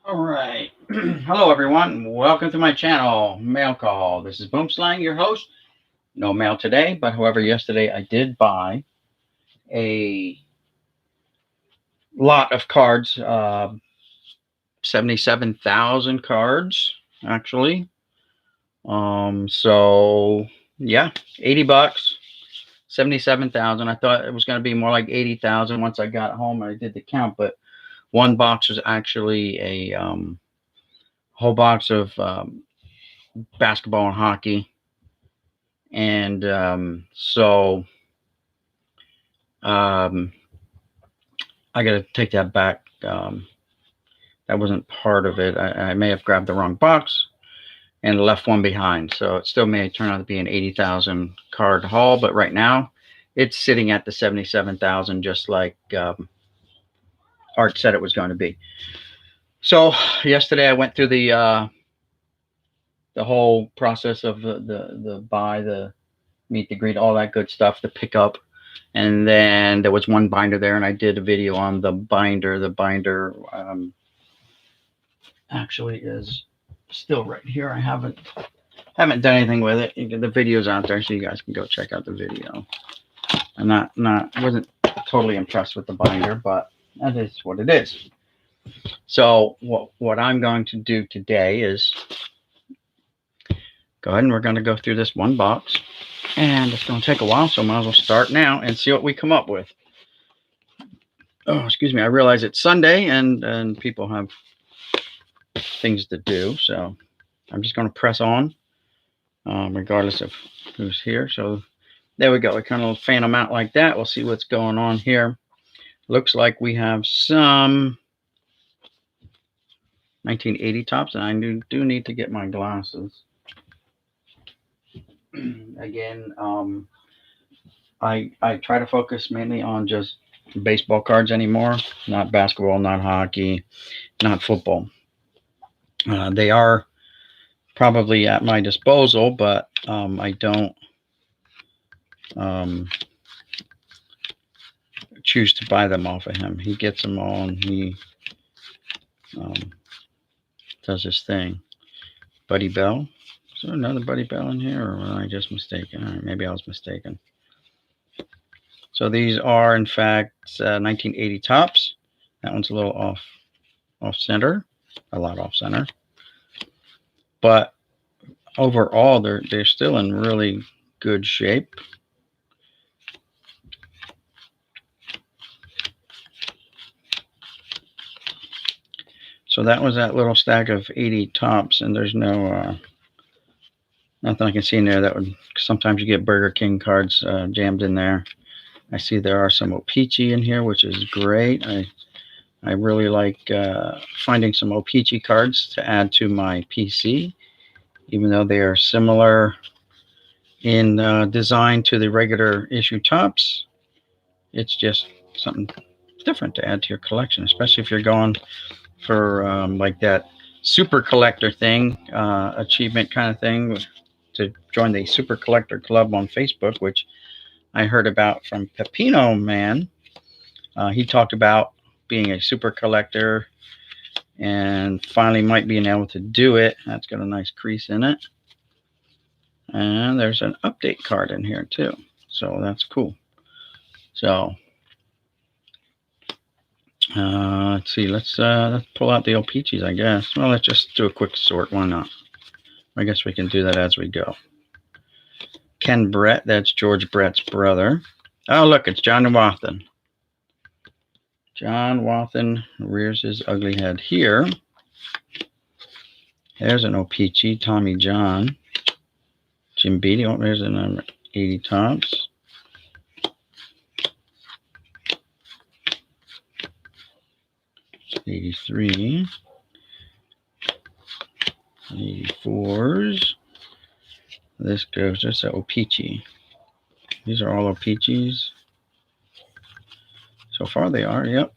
All right. Hello, everyone. Welcome to my channel, Mail Call. This is Boomslang, your host. No mail today, but however, yesterday I did buy a lot of cards, 77,000 cards, actually. So yeah, 80 bucks, 77,000. I thought it was going to be more like 80,000 once I got home and I did the count, but one box was actually a whole box of basketball and hockey. And um, I got to take that back. That wasn't part of it. I may have grabbed the wrong box and left one behind. So it still may turn out to be an 80,000 card haul, but right now it's sitting at the 77,000, just like Art said it was going to be. So yesterday I went through the whole process of the buy, the meet the greet, all that good stuff, the pickup. And then there was one binder there, and I did a video on the binder. The binder actually is still right here. I haven't done anything with it. The video's out there, so you guys can go check out the video. I'm not wasn't totally impressed with the binder, but that is what it is. So what I'm going to do today is go ahead and we're going to go through this one box, and it's going to take a while, so might as well start now and see what we come up with. Oh, excuse me. I realize it's Sunday and people have things to do, so I'm just going to press on, regardless of who's here. So there we go. We kind of fan them out like that. We'll see what's going on here. Looks like we have some 1980 tops, and I do need to get my glasses. Again, I try to focus mainly on just baseball cards anymore, not basketball, not hockey, not football. They are probably at my disposal, but I don't choose to buy them off of him. He gets them all, and he does his thing. Buddy Bell. Is there another Buddy Bell in here, or was I just mistaken? All right, maybe I was mistaken. So these are, in fact, 1980 tops. That one's a little off center, a lot off center. But overall, they're still in really good shape. So that was that little stack of 80 tops, and there's no nothing I can see in there that would. Sometimes you get Burger King cards jammed in there. I see there are some O-Pee-Chee in here, which is great. I really like finding some O-Pee-Chee cards to add to my PC, even though they are similar in design to the regular issue tops. It's just something different to add to your collection, especially if you're going for like that super collector thing, achievement kind of thing, to join the Super Collector Club on Facebook, which I heard about from Pepino Man. He talked about being a super collector and finally might being able to do it. That's got a nice crease in it. And there's an update card in here too. So that's cool. So let's see. Let's pull out the O-Pee-Chees, I guess. Well, let's just do a quick sort. Why not? I guess we can do that as we go. Ken Brett, that's George Brett's brother. Oh, look, it's John Wathen. John Wathen rears his ugly head here. There's an O-Pee-Chee, Tommy John. Jim Beattie, oh, there's a number 80 tops. '83. '84s. This goes, that's an O-Pee-Chee. These are all O-Pee-Chees. So far they are, yep.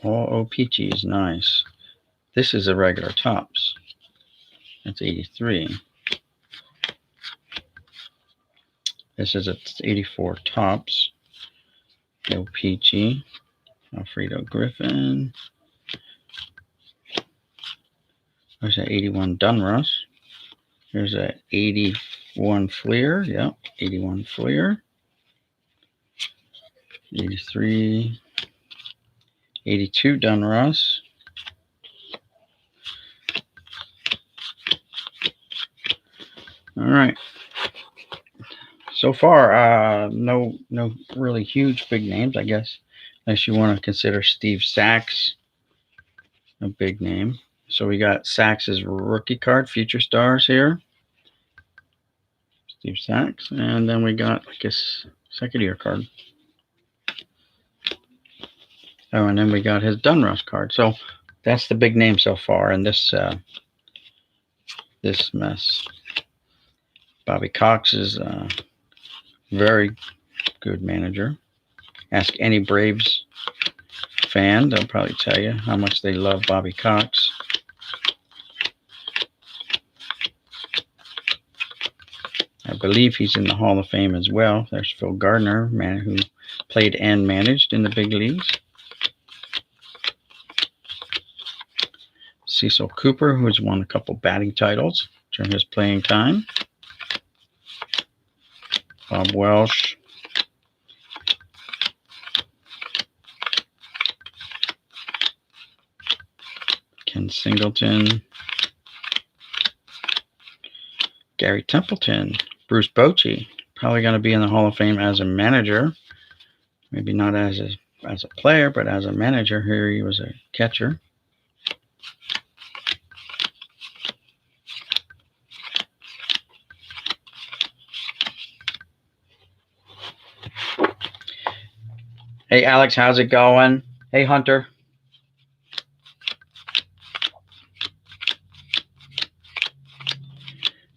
All O-Pee-Chees, nice. This is a regular tops. That's '83. This is a '84 tops. O-Pee-Chee. Alfredo Griffin. There's an 81 Dunruss. There's a 81 Fleer. Yep, 81 Fleer. 83, 82 Dunruss. All right. So far, no really huge big names, I guess, unless you want to consider Steve Sax a big name. So we got Sax's rookie card, Future Stars here. Steve Sax. And then we got, I guess, second year card. Oh, and then we got his Dunruss card. So that's the big name so far in this this mess. Bobby Cox is a very good manager. Ask any Braves fan, they'll probably tell you how much they love Bobby Cox. I believe he's in the Hall of Fame as well. There's Phil Gardner, man who played and managed in the big leagues. Cecil Cooper, who's won a couple batting titles during his playing time. Bob Welsh. Ken Singleton. Gary Templeton. Bruce Bochy. Probably going to be in the Hall of Fame as a manager. Maybe not as a player, but as a manager. Here he was a catcher. Hey, Alex, how's it going? Hey, Hunter.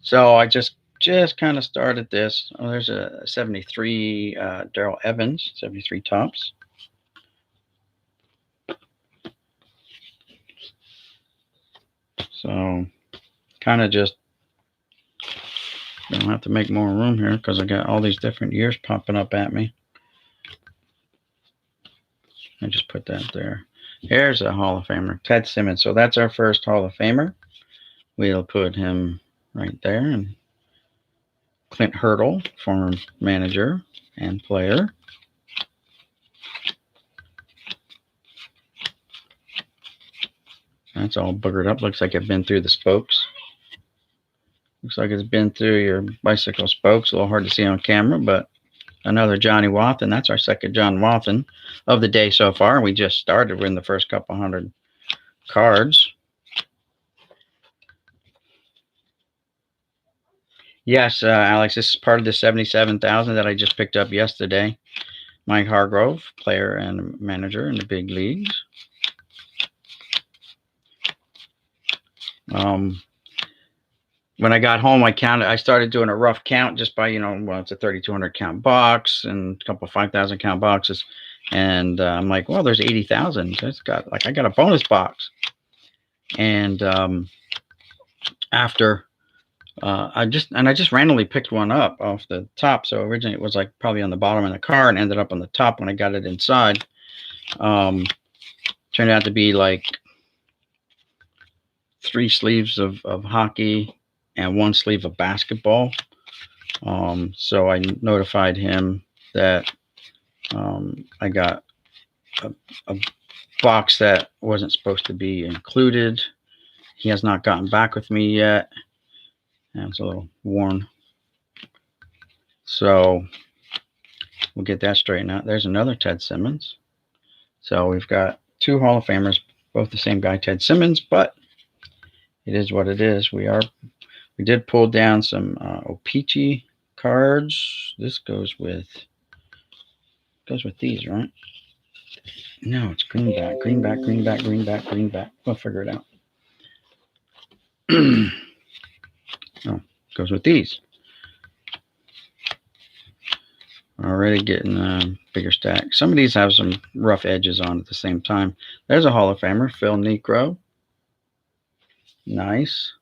So I just kind of started this. Oh, there's a 73 Darrell Evans, 73 Topps. So kind of just don't have to make more room here because I got all these different years popping up at me. I just put that there. Here's a Hall of Famer, Ted Simmons. So that's our first Hall of Famer. We'll put him right there. And Clint Hurdle, former manager and player. That's all boogered up. Looks like I've been through the spokes. Looks like it's been through your bicycle spokes. A little hard to see on camera, but another Johnny Wathen. That's our second John Wathen of the day so far. We just started. We're in the first couple hundred cards. Yes, Alex, this is part of the 77,000 that I just picked up yesterday. Mike Hargrove, player and manager in the big leagues. When I got home, I started doing a rough count just by, it's a 3,200 count box and a couple of 5,000 count boxes. And I'm like, well, there's 80,000. I got a bonus box. And after I just randomly picked one up off the top. So originally it was like probably on the bottom of the car and ended up on the top when I got it inside. Turned out to be like 3 sleeves of hockey and 1 sleeve of basketball. So I notified him that I got a box that wasn't supposed to be included. He has not gotten back with me yet. And it's a little worn. So we'll get that straightened out. There's another Ted Simmons. So we've got 2 Hall of Famers, both the same guy, Ted Simmons, but it is what it is. We did pull down some O-Pee-Chee cards. This goes with these, right? No, it's greenback, greenback, greenback, greenback, greenback. We'll figure it out. Oh, goes with these. Already getting a bigger stack. Some of these have some rough edges on at the same time. There's a Hall of Famer, Phil Niekro. Nice.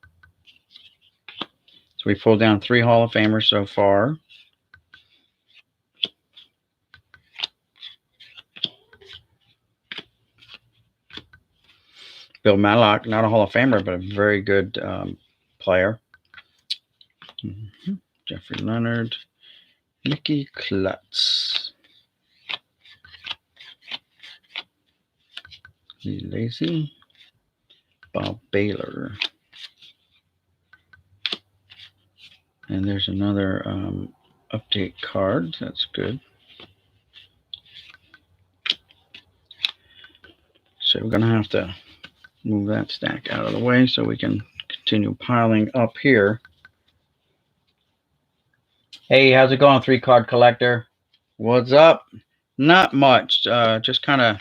So we pulled down 3 Hall of Famers so far. Bill Madlock, not a Hall of Famer, but a very good player. Jeffrey Leonard, Mickey Klutz, Lee Lacy, Bob Baylor. And there's another update card. That's good. So we're going to have to move that stack out of the way so we can continue piling up here. Hey, how's it going, 3-card collector? What's up? Not much. Just kind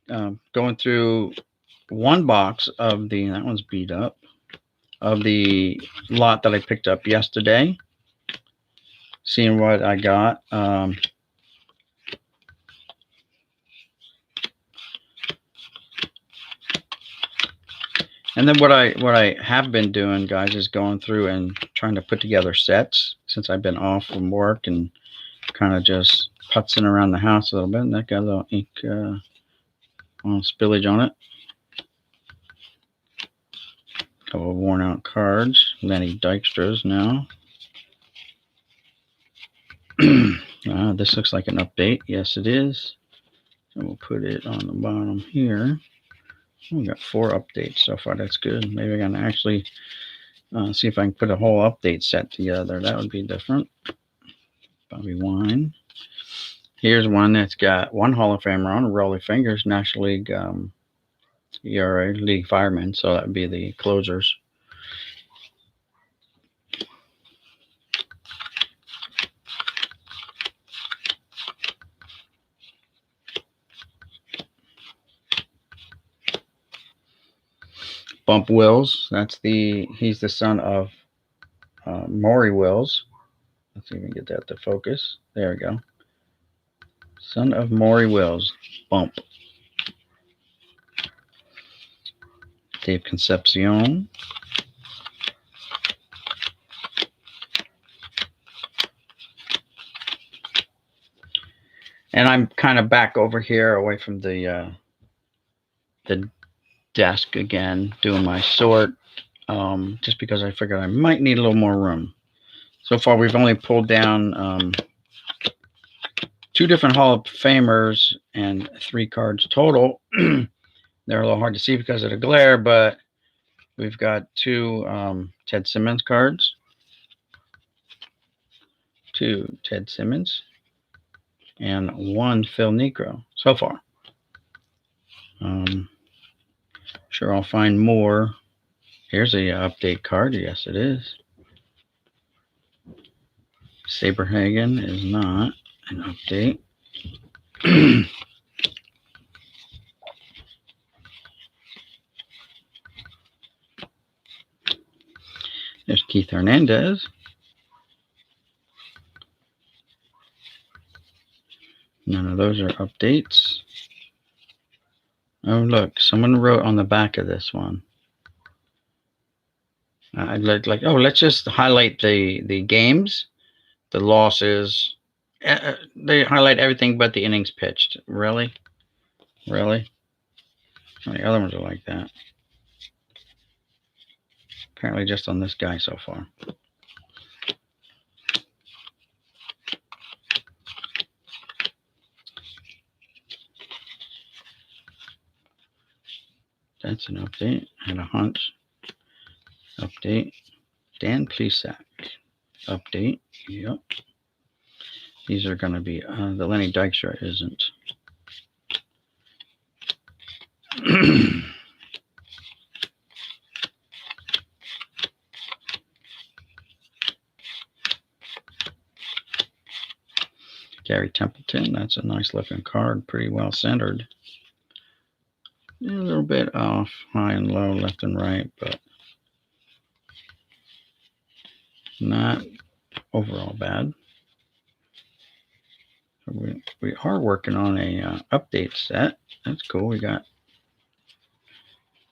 of going through one box of the, that one's beat up, of the lot that I picked up yesterday. Seeing what I got. And then what I have been doing, guys, is going through and trying to put together sets since I've been off from work and kind of just putzing around the house a little bit. And that got a little ink spillage on it. A couple of worn out cards. Lenny Dykstra's now. This looks like an update. Yes, it is. So we'll put it on the bottom here. We got 4 updates so far. That's good. Maybe I'm gonna actually see if I can put a whole update set together. That would be different. Bobby Wine. Here's one that's got 1 Hall of Famer on, Rollie Fingers, National League ERA, League Fireman. So that would be the closers. Bump Wills, he's the son of Maury Wills. Let's see if we can get that to focus. There we go. Son of Maury Wills, Bump. Dave Concepcion. And I'm kind of back over here away from the desk again, doing my sort, just because I figured I might need a little more room. So far, we've only pulled down 2 different Hall of Famers and 3 cards total. They're a little hard to see because of the glare, but we've got 2 Ted Simmons cards, 2 Ted Simmons, and 1 Phil Niekro so far. Sure, I'll find more. Here's a update card. Yes, it is. Saberhagen is not an update. There's Keith Hernandez. None of those are updates. Oh, look, someone wrote on the back of this one. I'd like, oh, let's just highlight the games, the losses. They highlight everything but the innings pitched. Really? Really? How many other ones are like that? Apparently just on this guy so far. That's an update. Had a hunch. Update. Dan Plesac. Update. Yep. These are going to be, the Lenny Dykstra isn't. Gary Templeton, that's a nice looking card, pretty well centered. A little bit off, high and low, left and right, but not overall bad. We are working on a update set. That's cool. We got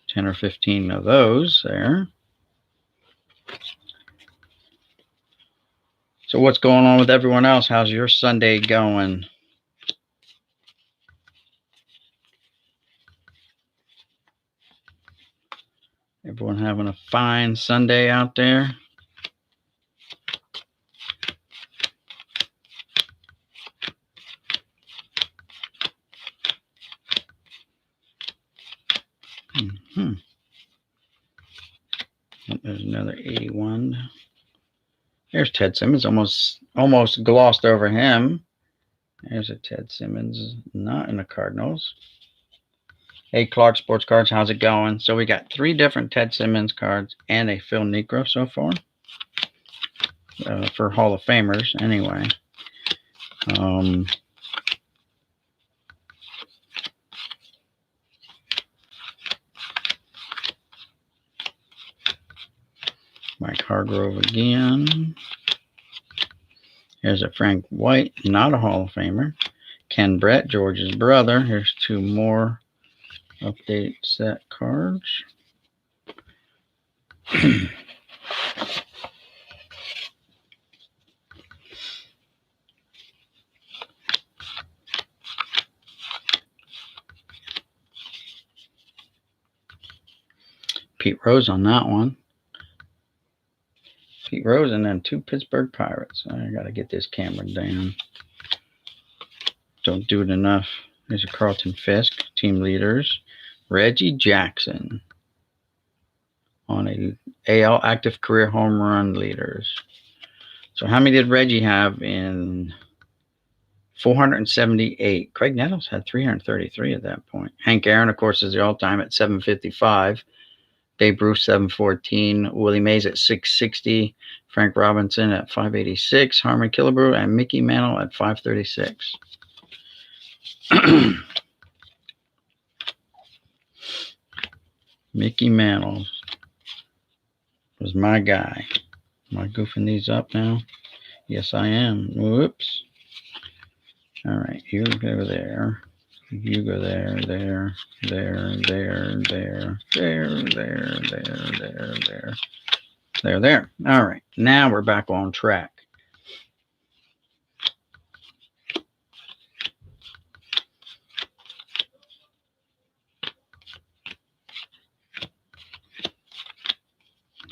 10 or 15 of those there. So what's going on with everyone else? How's your Sunday going? Everyone having a fine Sunday out there. There's another 81. There's Ted Simmons. Almost glossed over him. There's a Ted Simmons, not in the Cardinals. Hey, Clark Sports Cards, how's it going? So we got 3 different Ted Simmons cards and a Phil Niekro so far. For Hall of Famers, anyway. Mike Hargrove again. Here's a Frank White, not a Hall of Famer. Ken Brett, George's brother. Here's 2 more update set cards. Pete Rose on that one. Pete Rose and then 2 Pittsburgh Pirates. I got to get this camera down. Don't do it enough. There's a Carlton Fisk, team leaders. Reggie Jackson on a AL active career home run leaders. So how many did Reggie have in 478? Craig Nettles had 333 at that point. Hank Aaron, of course, is the all-time at 755. Dave Bruce, 714. Willie Mays at 660. Frank Robinson at 586. Harmon Killebrew and Mickey Mantle at 536. Mickey Mantle was my guy. Am I goofing these up now? Yes, I am. Whoops. All right, you go there. You go there, there, there, there, there, there, there, there, there, there. All right, now we're back on track.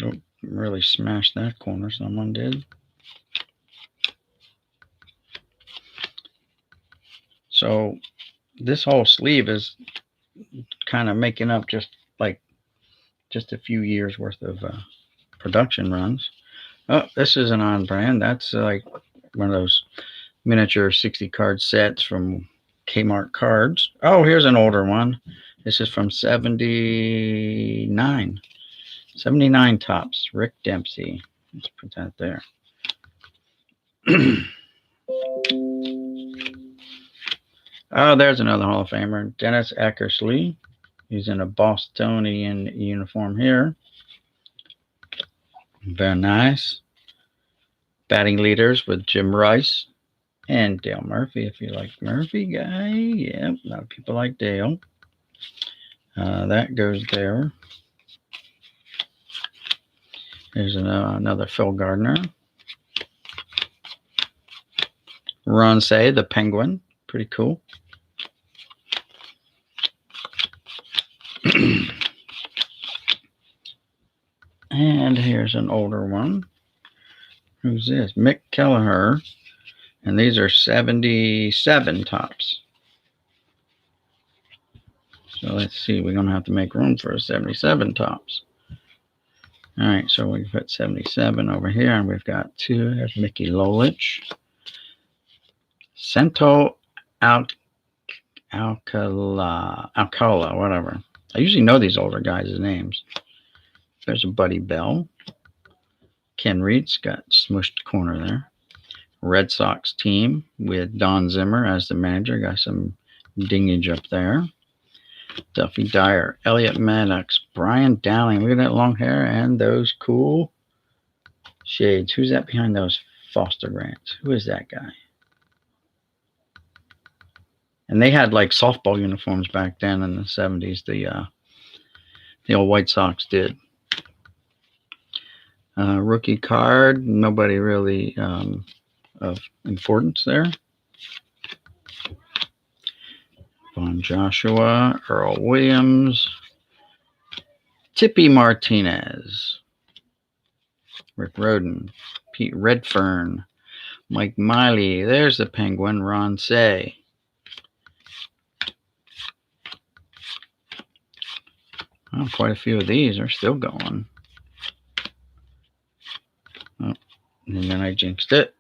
Oh, really smashed that corner. Someone did. So this whole sleeve is kind of making up just a few years worth of production runs. Oh, this isn't on brand. That's like one of those miniature 60 card sets from Kmart Cards. Oh, here's an older one. This is from 79. 79 tops. Rick Dempsey. Let's put that there. Oh, there's another Hall of Famer. Dennis Eckersley. He's in a Bostonian uniform here. Very nice. Batting leaders with Jim Rice and Dale Murphy, if you like Murphy guy. Yeah, a lot of people like Dale. That goes there. There's another Phil Gardner. Ron Say, the Penguin. Pretty cool. And here's an older one. Who's this? Mick Kelleher. And these are 77 tops. So let's see. We're going to have to make room for a 77 tops. All right. So we put 77 over here. And we've got 2. There's Mickey Lolich. Cento Alcala, whatever. I usually know these older guys' names. There's a Buddy Bell. Ken Reed's got smushed corner there. Red Sox team with Don Zimmer as the manager. Got some dingage up there. Duffy Dyer, Elliot Maddox, Brian Dowling. Look at that long hair and those cool shades. Who's that behind those Foster Grants? Who is that guy? And they had like softball uniforms back then in the 70s. The old White Sox did. Rookie card. Nobody really of importance there. Von Joshua, Earl Williams, Tippy Martinez, Rick Roden, Pete Redfern, Mike Miley. There's the Penguin, Ron Say. Oh, quite a few of these are still going. Oh, and then I jinxed it.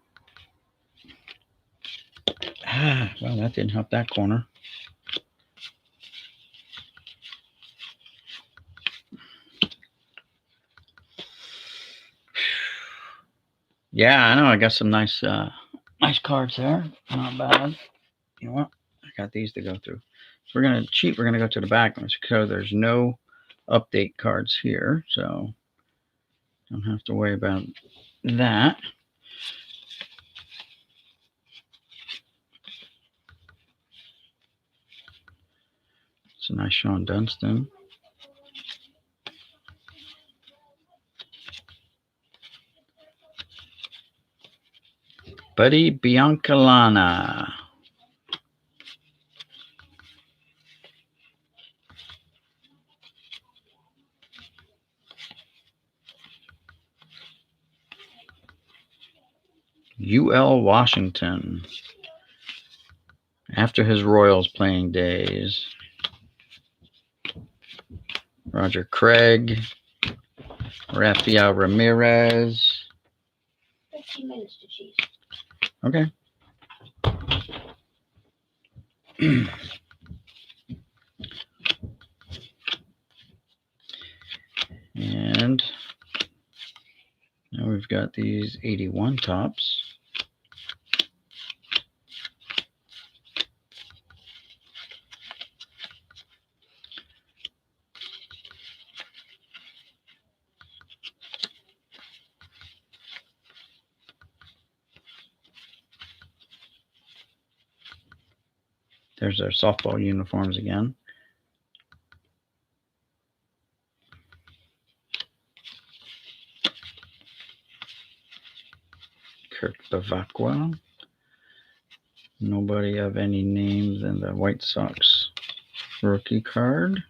Well, that didn't help that corner. Yeah, I know. I got some nice cards there. Not bad. You know what? I got these to go through. So we're gonna cheat. We're gonna go to the back ones. So there's no update cards here, so don't have to worry about that. It's a nice Sean Dunston. Buddy Biancalana. UL Washington. After his Royals playing days. Roger Craig. Rafael Ramirez. 15 minutes to cheese. Okay. And now we've got these 81 tops. There's their softball uniforms again. Kurt Bavacqua. Nobody of any names in the White Sox rookie card.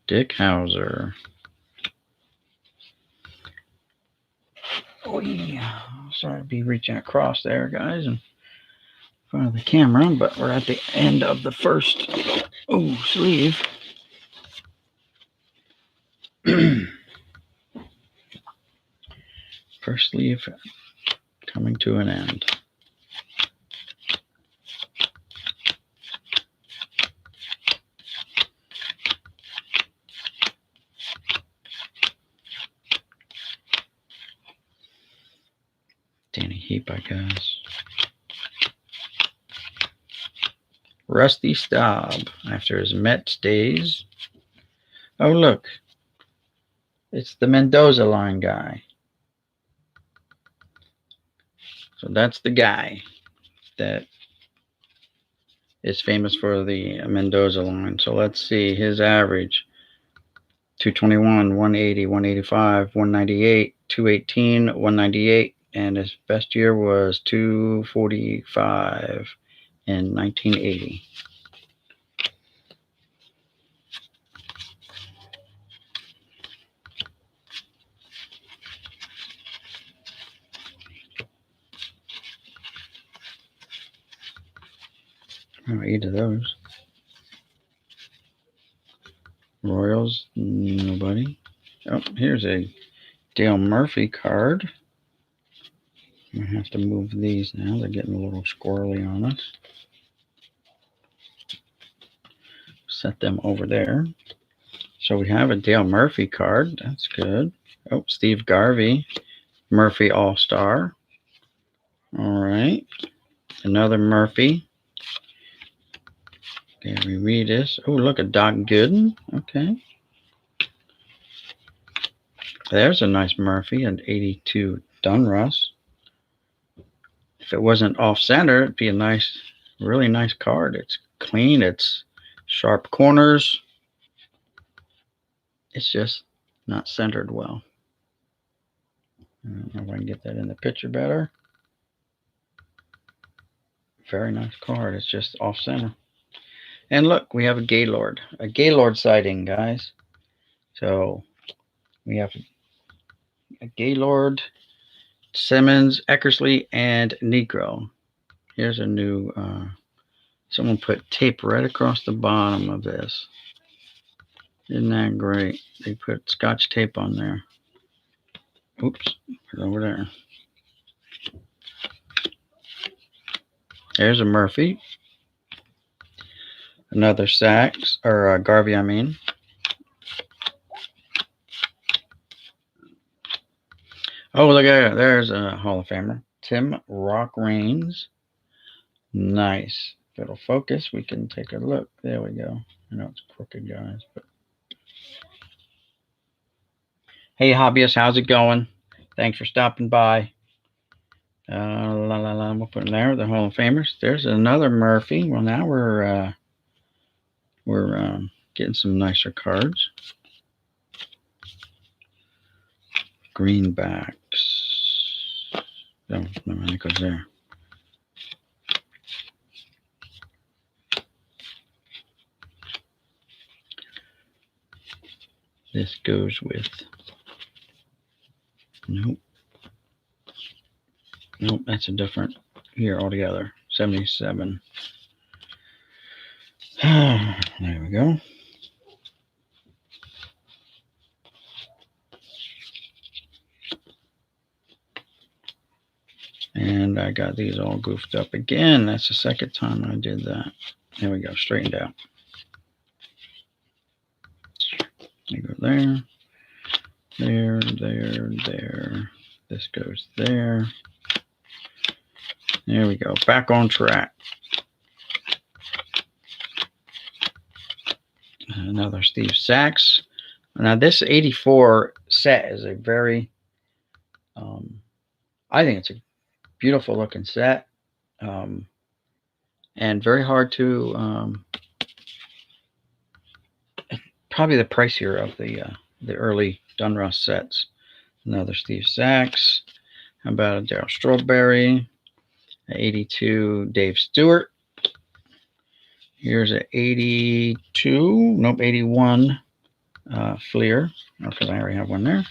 Dick Hauser. Oh yeah, sorry to be reaching across there, guys, in front of the camera, but we're at the end of the first sleeve. First sleeve coming to an end. Danny Heap, I guess. Rusty Staub after his Mets days. Oh, look. It's the Mendoza line guy. So that's the guy that is famous for the Mendoza line. So let's see his average. 221, 180, 185, 198, 218, 198, and his best year was 245 in 1980. Oh, 8 of those. Royals, nobody. Oh, here's a Dale Murphy card. I have to move these now. They're getting a little squirrely on us. Set them over there. So we have a Dale Murphy card. That's good. Oh, Steve Garvey, Murphy All-Star. All right. Another Murphy. Gary Redis. Oh, look at Doc Gooden. Okay. There's a nice Murphy, an 82 Dunruss. If it wasn't off-center, it'd be a nice, really nice card. It's clean. It's sharp corners. It's just not centered well. I don't know if I can get that in the picture better. very nice card. It's just off center. And look, we have a Gaylord sighting, guys. So we have a Gaylord, Simmons, Eckersley, and Negro. Here's a new, someone put tape right across the bottom of this. Isn't that great? They put Scotch tape on there. Oops, it's over there. There's a Murphy. Another Sachs, or Garvey, I mean. Oh, look at it. There's a Hall of Famer. Tim Rock Raines. Nice. If it'll focus, we can take a look. There we go. I know it's crooked, guys. But hey, hobbyists, how's it going? Thanks for stopping by. We'll put them there, the Hall of Famers. There's another Murphy. Well, now we're getting some nicer cards. Greenbacks. Oh, no, that goes there. This goes with. Nope. Nope, that's a different here altogether. 77. There we go. And I got these all goofed up again. That's the second time I did that. There we go, straightened out. You go there, there. This goes there. There we go, back on track. Another Steve Sachs. Now this 84 set is a very, I think it's a beautiful looking set, and very hard to, probably the pricier of the early Donruss sets. Another Steve Sachs. How about a Darryl Strawberry? 82 Dave Stewart. Here's an 82, nope, 81 Fleer. Because I already have one there.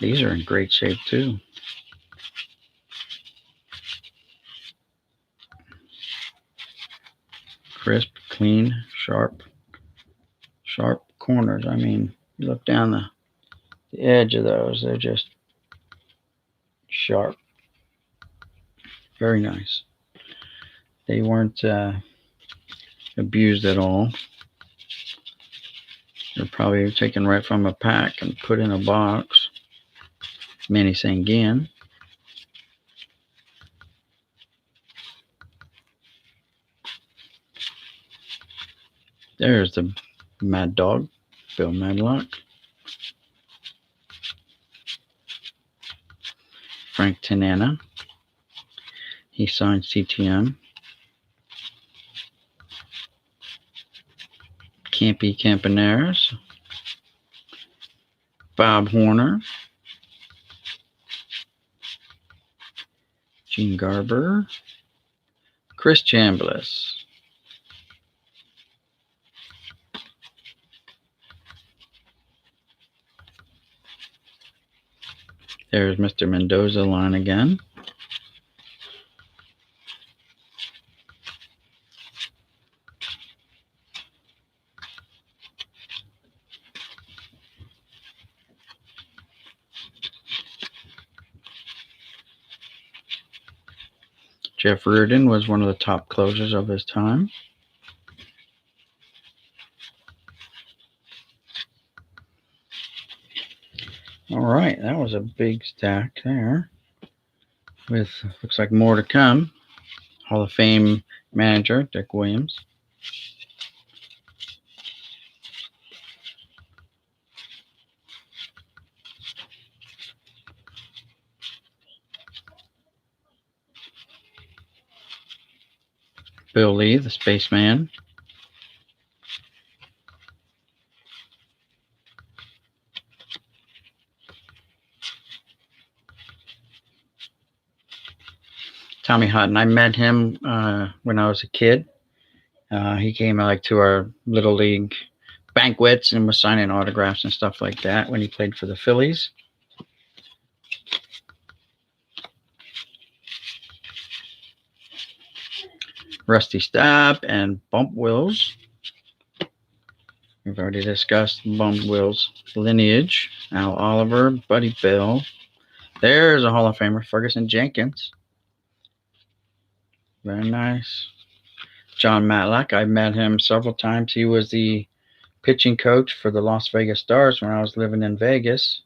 These are in great shape too. Crisp, clean, sharp corners. I mean, you look down the edge of those, they're just sharp. Very nice. They weren't abused at all. They're probably taken right from a pack and put in a box. Manny Sanguin. There's the Mad Dog, Bill Madlock. Frank Tanana. He signed CTM. Campy Campaneris. Bob Horner. Gene Garber. Chris Chambliss. There's Mr. Mendoza line again. Jeff Reardon was one of the top closers of his time. All right, that was a big stack there. With, looks like more to come. Hall of Fame manager, Dick Williams. Bill Lee, the spaceman. Tommy Hutton. I met him when I was a kid. He came like to our little league banquets and was signing autographs and stuff like that when he played for the Phillies. Rusty Stapp and Bump Wills. We've already discussed Bump Wills' lineage. Al Oliver, Buddy Bill. There's a Hall of Famer, Ferguson Jenkins. Very nice. John Matlack. I met him several times. He was the pitching coach for the Las Vegas Stars when I was living in Vegas.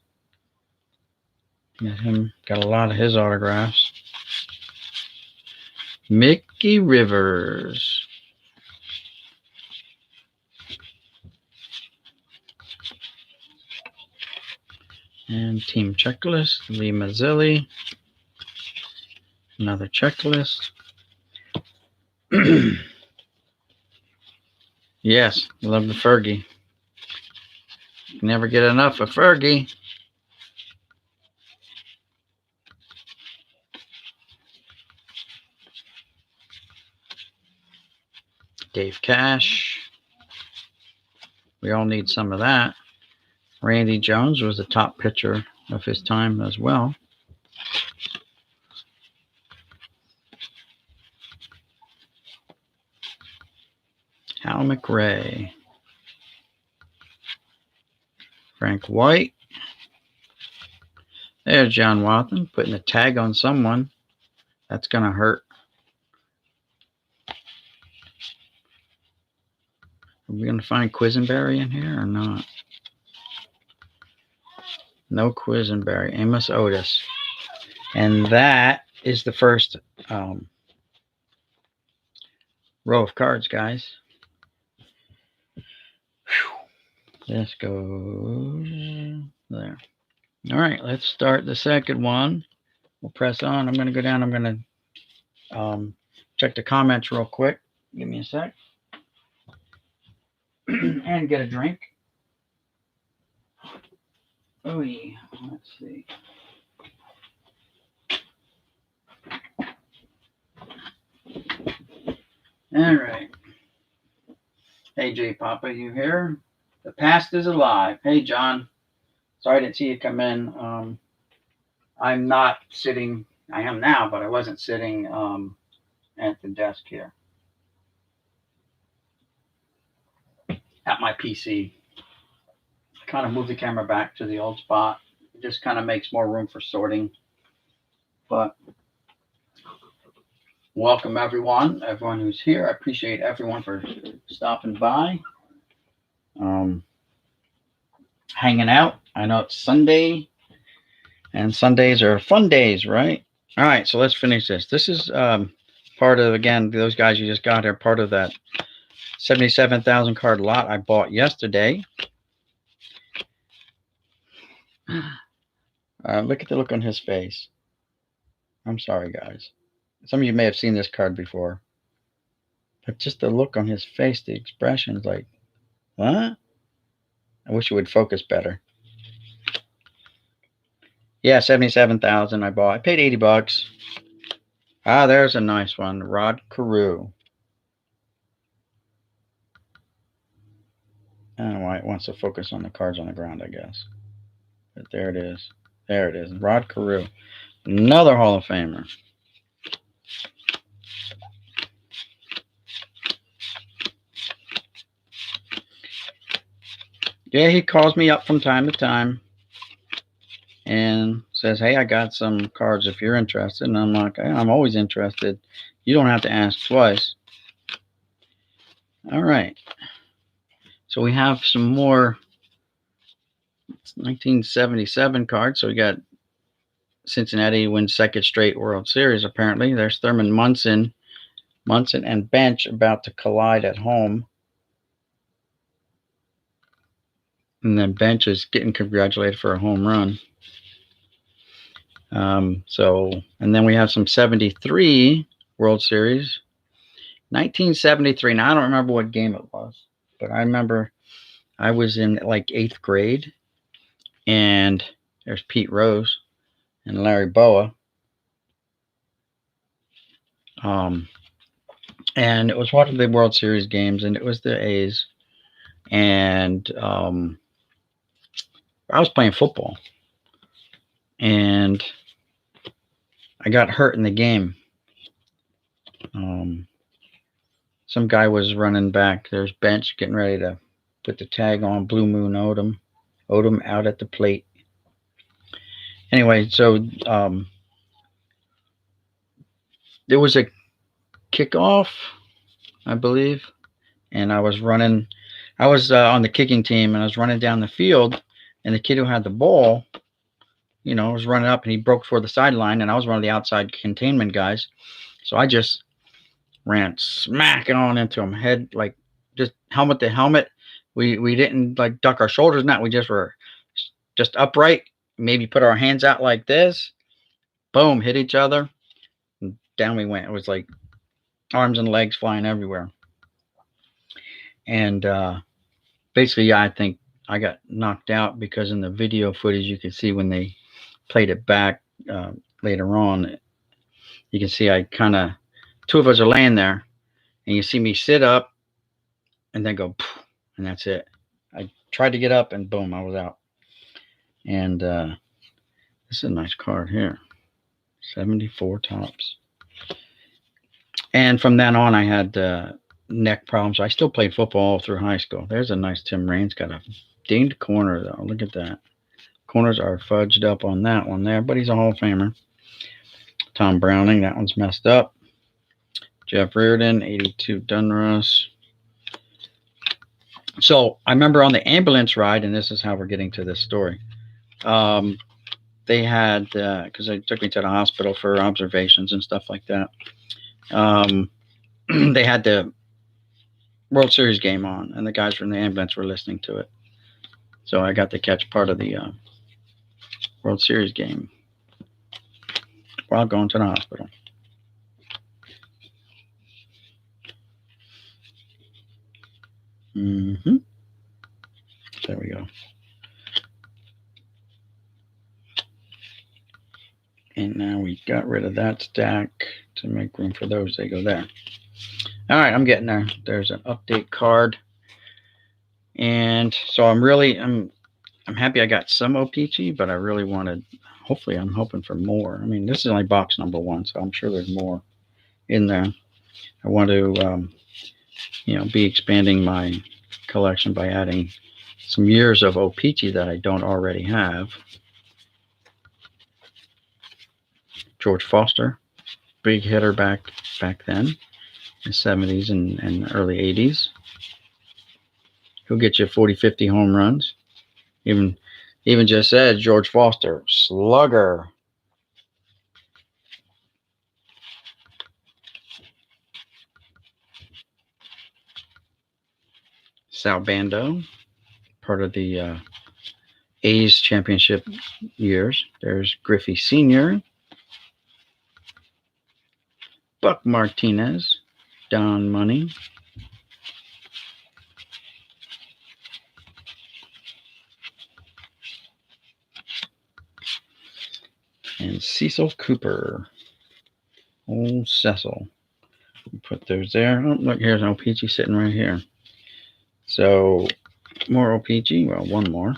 Met him, got a lot of his autographs. Mickey Rivers. And team checklist, Lee Mazzilli. Another checklist. Yes, love the Fergie. Never get enough of Fergie. Dave Cash. We all need some of that. Randy Jones was the top pitcher of his time as well. Hal McRae. Frank White. There's John Wathan putting a tag on someone. That's going to hurt. Are we going to find Quisenberry in here or not? No Quisenberry. Amos Otis. And that is the first row of cards, guys. Whew. This goes there. All right, let's start the second one. We'll press on. I'm going to go down. I'm going to check the comments real quick. Give me a sec. And get a drink. Oh, yeah. Let's see. All right. Hey, J Papa, you here? The past is alive. Hey, John. Sorry I didn't see you come in. I'm not sitting. I am now, but I wasn't sitting at the desk here. At my PC. Kind of move the camera back to the old spot. It just kind of makes more room for sorting. But welcome everyone who's here. I appreciate everyone for stopping by, hanging out. I know it's Sunday, and Sundays are fun days, right? All right, so let's finish this. This is part of, again, those guys you just got here, part of that 77,000 card lot I bought yesterday. Look at the look on his face. I'm sorry, guys. Some of you may have seen this card before. But just the look on his face, the expression is like, what? I wish it would focus better. Yeah, 77,000 I bought. I paid $80. Ah, there's a nice one. Rod Carew. I don't know why it wants to focus on the cards on the ground, I guess. But there it is. There it is. Rod Carew. Another Hall of Famer. Yeah, he calls me up from time to time and says, hey, I got some cards if you're interested. And I'm like, I'm always interested. You don't have to ask twice. All right. So we have some more 1977 cards. So we got Cincinnati wins second straight World Series, apparently. There's Thurman Munson. Munson and Bench about to collide at home. And then Bench is getting congratulated for a home run. And then we have some 73 World Series. 1973. Now, I don't remember what game it was, but I remember I was in like 8th grade. And there's Pete Rose and Larry Boa. And it was one of the World Series games, and it was the A's. And I was playing football, and I got hurt in the game. Some guy was running back. There's bench getting ready to put the tag on Blue Moon Odom. Odom out at the plate. Anyway, so there was a kickoff, I believe, and I was running. I was on the kicking team, and I was running down the field, and the kid who had the ball, was running up, and he broke for the sideline, and I was one of the outside containment guys, so I just ran smacking on into him, head like just helmet to helmet. We didn't like duck our shoulders, not we just were just upright, maybe put our hands out like this, boom, hit each other, and down we went. It was like arms and legs flying everywhere. And basically, yeah, I think I got knocked out because in the video footage you can see when they played it back later on, you can see I kind of, two of us are laying there, and you see me sit up and then go, and that's it. I tried to get up, and boom, I was out. And this is a nice card here, 74 Topps. And from then on, I had neck problems. I still played football through high school. There's a nice Tim Raines. Got a dinged corner, though. Look at that. Corners are fudged up on that one there, but he's a Hall of Famer. Tom Browning, that one's messed up. Jeff Reardon, 82 Donruss. So I remember on the ambulance ride, and this is how we're getting to this story. They had, because they took me to the hospital for observations and stuff like that. They had the World Series game on, and the guys from the ambulance were listening to it. So I got to catch part of the World Series game while going to the hospital. There we go. And now we got rid of that stack to make room for those. They go there. All right, I'm getting there. There's an update card. And so I'm happy I got some O-Pee-Chee, but I really wanted, hopefully I'm hoping for more. I mean, this is only box number 1, so I'm sure there's more in there. I want to, be expanding my collection by adding some years of O-Pee-Chee that I don't already have. George Foster, big hitter back then, in the 70s and early 80s. He'll get you 40, 50 home runs. Even just said George Foster, slugger. Sal Bando, part of the A's championship years. There's Griffey Sr., Buck Martinez, Don Money, and Cecil Cooper. Old Cecil. Put those there. Oh, look, here's an O-Pee-Chee sitting right here. So, more O-Pee-Chee. Well, one more.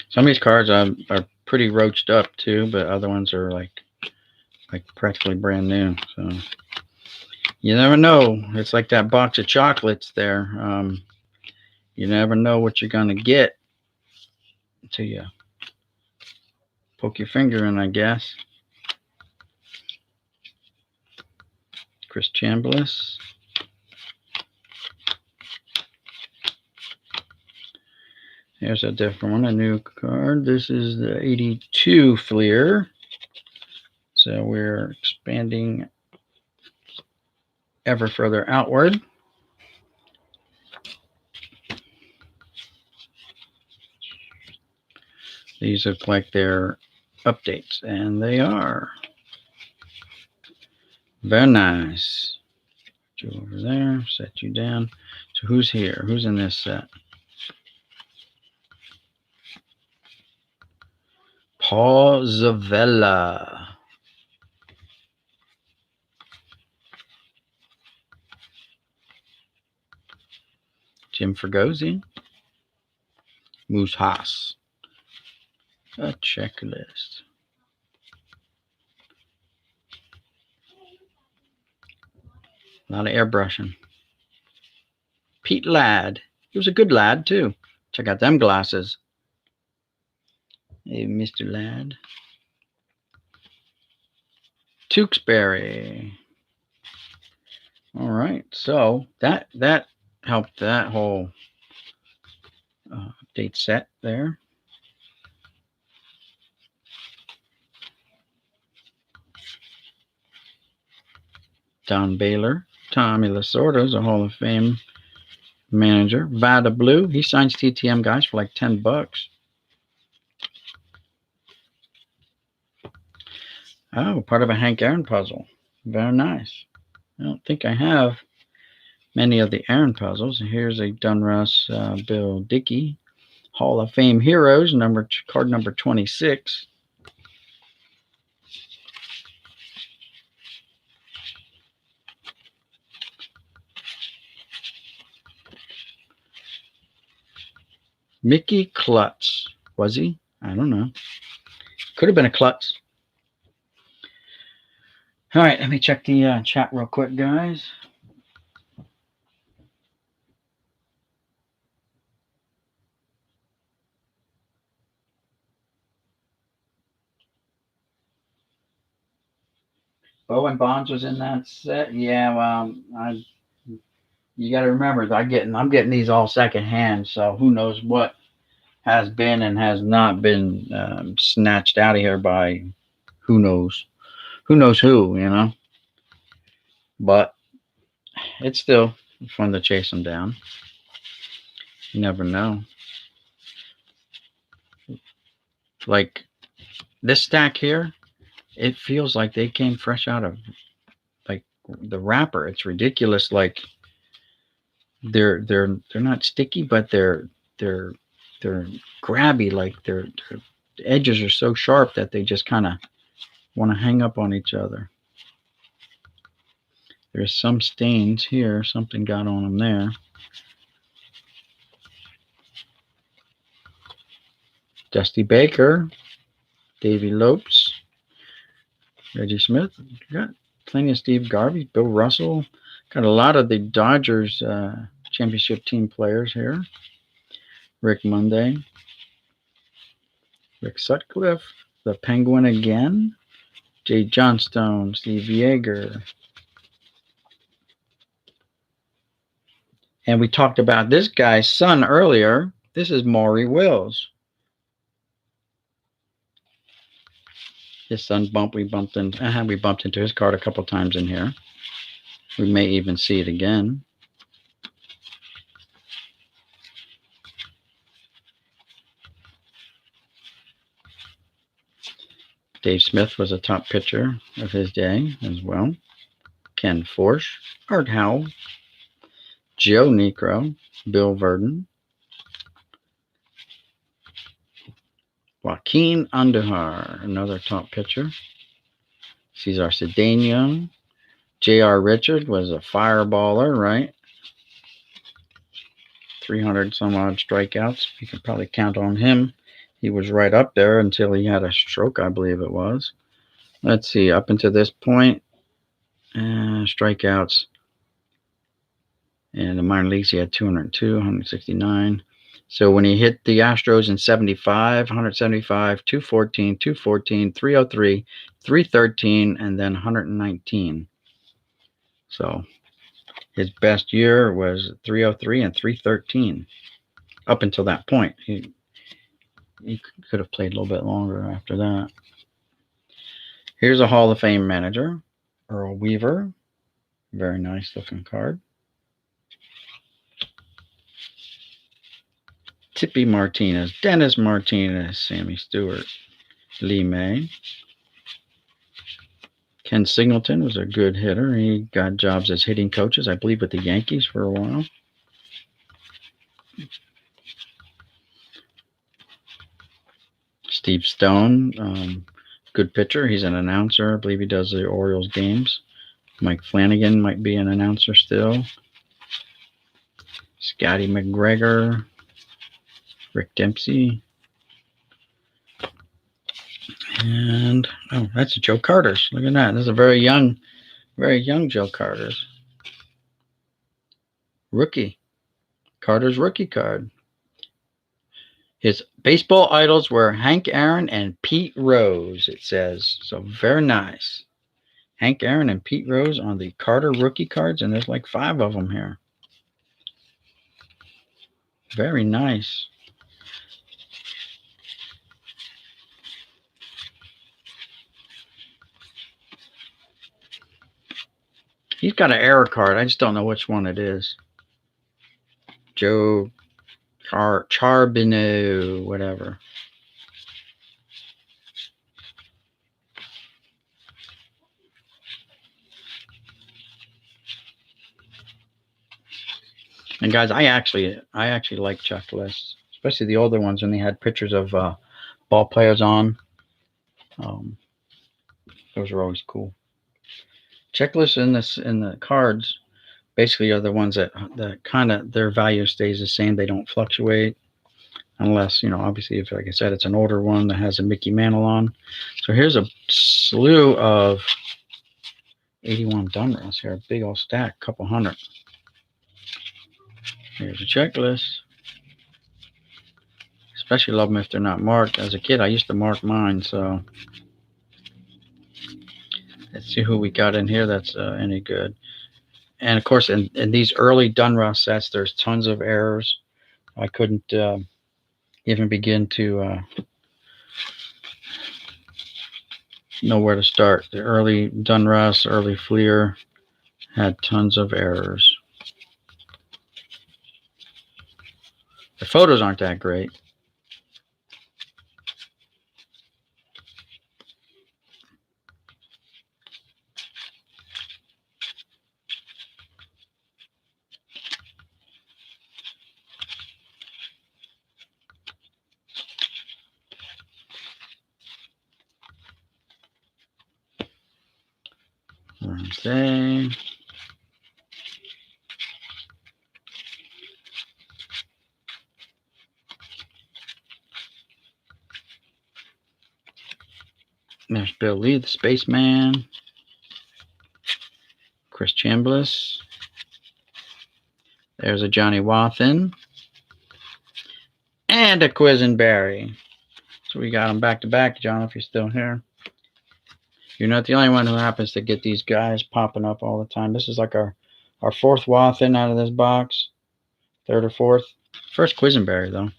Some of these cards are pretty roached up too, but other ones are like practically brand new. So you never know. It's like that box of chocolates there. You never know what you're gonna get until you poke your finger in, I guess. Chris Chambliss. Here's a different one, a new card. This is the 82 Fleer. So we're expanding ever further outward. These look like they're updates, and they are. Very nice. Put you over there, set you down. So who's here? Who's in this set? Paul Zavella. Jim Fregosi. Moose Haas. A checklist. A lot of airbrushing. Pete Ladd. He was a good lad, too. Check out them glasses. Hey, Mr. Ladd. Tewksbury. All right. So that helped that whole update set there. Don Baylor. Tommy Lasorda is a Hall of Fame manager. Vada Blue. He signs TTM guys for like $10. Oh, part of a Hank Aaron puzzle. Very nice. I don't think I have many of the Aaron puzzles. Here's a Donruss Bill Dickey Hall of Fame Heroes, card number 26. Mickey Klutz. Was he? I don't know. Could have been a Klutz. All right, let me check the chat real quick, guys. Bowen Bonds was in that set. Yeah, well, you got to remember, I'm getting these all secondhand, so who knows what has been and has not been snatched out of here by who knows who, you know. But it's still fun to chase them down. You never know. Like this stack here, it feels like they came fresh out of like the wrapper. It's ridiculous. Like they're not sticky, but they're grabby. Like their edges are so sharp that they just kind of want to hang up on each other. There's some stains here. Something got on them there. Dusty Baker, Davey Lopes, Reggie Smith. Got plenty of Steve Garvey, Bill Russell. Got a lot of the Dodgers championship team players here. Rick Monday, Rick Sutcliffe, the Penguin again, Jay Johnstone, Steve Yeager. And we talked about this guy's son earlier. This is Maury Wills. His son we bumped into his card a couple times in here. We may even see it again. Dave Smith was a top pitcher of his day as well. Ken Forsch, Art Howell, Joe Niekro, Bill Verdon, Joaquin Andujar, another top pitcher. Cesar Cedeno. J.R. Richard was a fireballer, right? 300 some odd strikeouts. You can probably count on him. He was right up there until he had a stroke, I believe it was. Let's see, up until this point, strikeouts. In the minor leagues, he had 202, 169. So when he hit the Astros in 75, 175, 214, 214, 303, 313, and then 119. So his best year was 303 and 313 up until that point. He could have played a little bit longer after that. Here's a Hall of Fame manager, Earl Weaver. Very nice looking card. Tippy Martinez, Dennis Martinez, Sammy Stewart, Lee May. Ken Singleton was a good hitter. He got jobs as hitting coaches, I believe, with the Yankees for a while. Steve Stone, good pitcher. He's an announcer. I believe he does the Orioles games. Mike Flanagan might be an announcer still. Scotty McGregor, Rick Dempsey. And, oh, that's Joe Carter's. Look at that. This is a very young Joe Carter's. Rookie. Carter's rookie card. His baseball idols were Hank Aaron and Pete Rose, it says. So very nice. Hank Aaron and Pete Rose on the Carter rookie cards, and there's like 5 of them here. Very nice. He's got an error card. I just don't know which one it is. Joe Charbonneau, whatever. And guys, I actually like checklists, especially the older ones when they had pictures of ball players on. Those are always cool. Checklists in the cards basically are the ones that kind of their value stays the same. They don't fluctuate unless, obviously, if, like I said, it's an older one that has a Mickey Mantle on. So here's a slew of 81 Donruss here, a big old stack, couple hundred. Here's a checklist. Especially love them if they're not marked. As a kid, I used to mark mine, so let's see who we got in here that's any good. And, of course, in these early Donruss sets, there's tons of errors. I couldn't even begin to know where to start. The early Donruss, early Fleer had tons of errors. The photos aren't that great. Wednesday. There's Bill Lee, the Spaceman. Chris Chambliss. There's a Johnny Wathen. And a Quisenberry. So we got them back to back, John, if you're still here. You're not the only one who happens to get these guys popping up all the time. This is like our 4th Wathen out of this box. 3rd or 4th. First Quisenberry, though.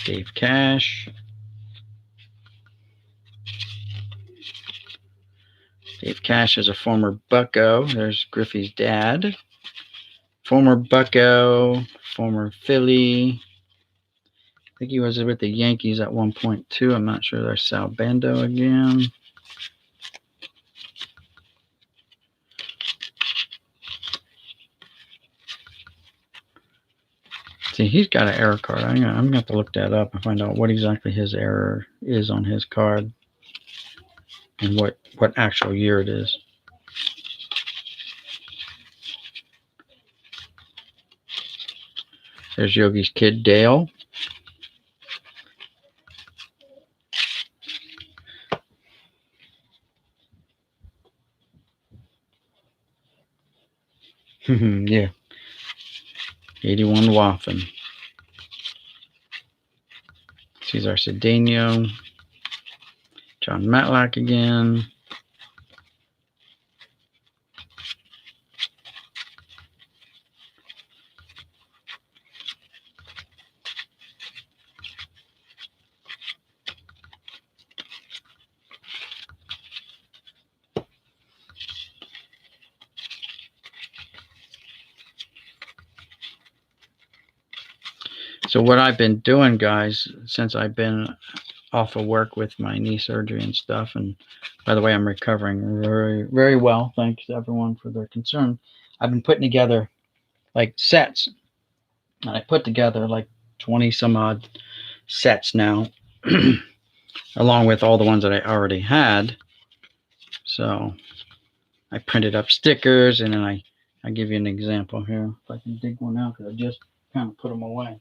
Dave Cash. Dave Cash is a former Bucko. There's Griffey's dad. Former Bucko, former Philly. I think he was with the Yankees at one point, too. I'm not sure. There's Sal Bando again. See, he's got an error card. I'm going to have to look that up and find out what exactly his error is on his card and what actual year it is. There's Yogi's kid, Dale. Yeah. 81 Wathen. Cesar Cedeno. John Matlack again. So what I've been doing, guys, since I've been off of work with my knee surgery and stuff, and by the way, I'm recovering very, very well. Thanks to everyone for their concern. I've been putting together like sets. And I put together like 20 some odd sets now, along with all the ones that I already had. So I printed up stickers, and then I give you an example here. If I can dig one out, because I just kind of put them away.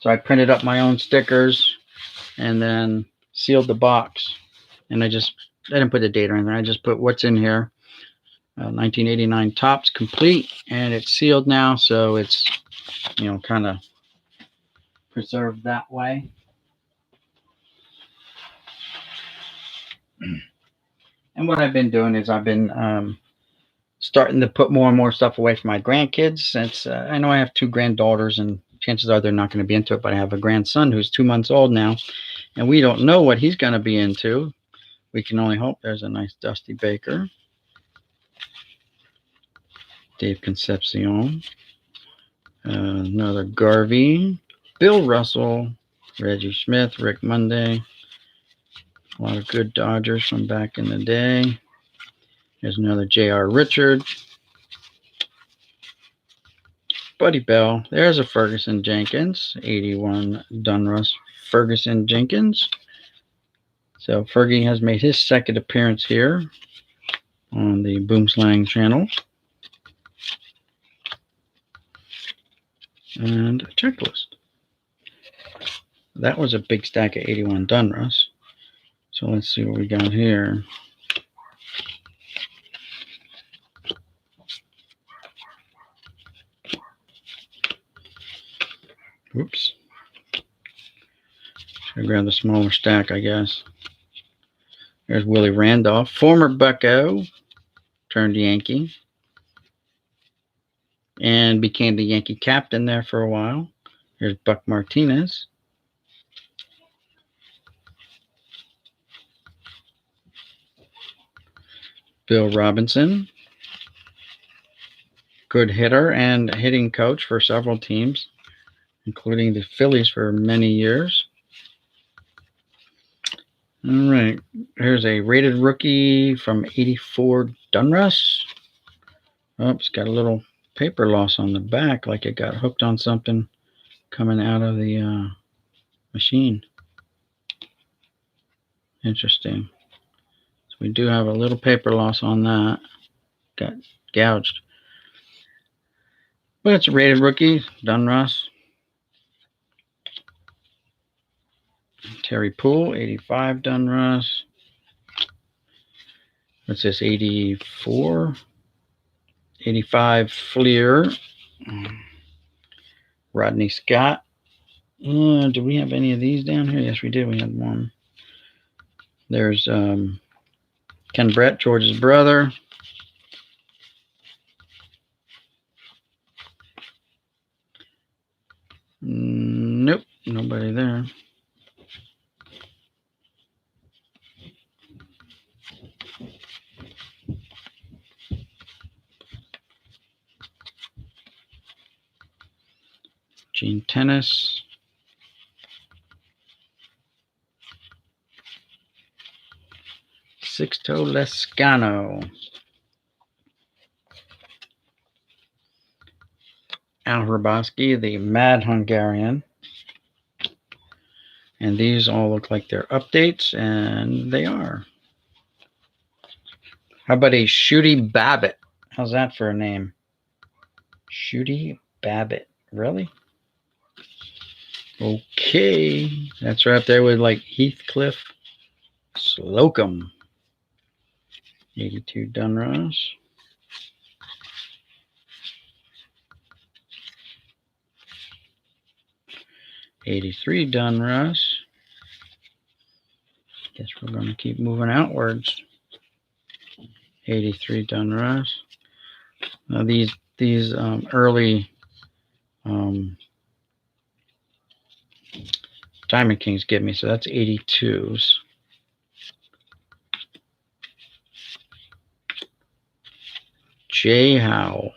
So I printed up my own stickers and then sealed the box. And I didn't put the date or anything. I just put what's in here. 1989 Topps complete, and it's sealed now, so it's, kind of preserved that way. And what I've been doing is I've been starting to put more and more stuff away for my grandkids, since I know I have 2 granddaughters, and chances are they're not going to be into it, but I have a grandson who's 2 months old now, and we don't know what he's going to be into. We can only hope. There's a nice Dusty Baker. Dave Concepcion. Another Garvey. Bill Russell. Reggie Smith. Rick Monday. A lot of good Dodgers from back in the day. There's another J.R. Richard. Buddy Bell. There's a Ferguson Jenkins. 81 Donruss Ferguson Jenkins. So Fergie has made his second appearance here on the Boomslang channel. And a checklist. That was a big stack of 81 Donruss. So let's see what we got here. Oops. Should grab the smaller stack, I guess. There's Willie Randolph, former Bucko, turned Yankee, and became the Yankee captain there for a while. Here's Buck Martinez. Bill Robinson, good hitter and hitting coach for several teams, including the Phillies for many years. All right, here's a rated rookie from 84 Donruss. Oh, it's got a little paper loss on the back, like it got hooked on something coming out of the machine. Interesting. So we do have a little paper loss on that. Got gouged. But it's a rated rookie, Donruss. Terry Poole, 85 Donruss. What's this, 84? 85 Fleer. Rodney Scott. Do we have any of these down here? Yes, we did. We had one. There's Ken Brett, George's brother. Nope, nobody there. Gene Tennis. Sixto Lescano. Al Hrabosky, the Mad Hungarian. And these all look like they're updates, and they are. How about a Shooty Babbitt? How's that for a name? Shooty Babbitt. Really? Okay. That's right up there with like Heathcliff Slocum. 82 Donruss. '83 Donruss. Guess we're going to keep moving outwards. 83 Donruss. Now these early Diamond Kings give me, so that's 82s. Jay Howe.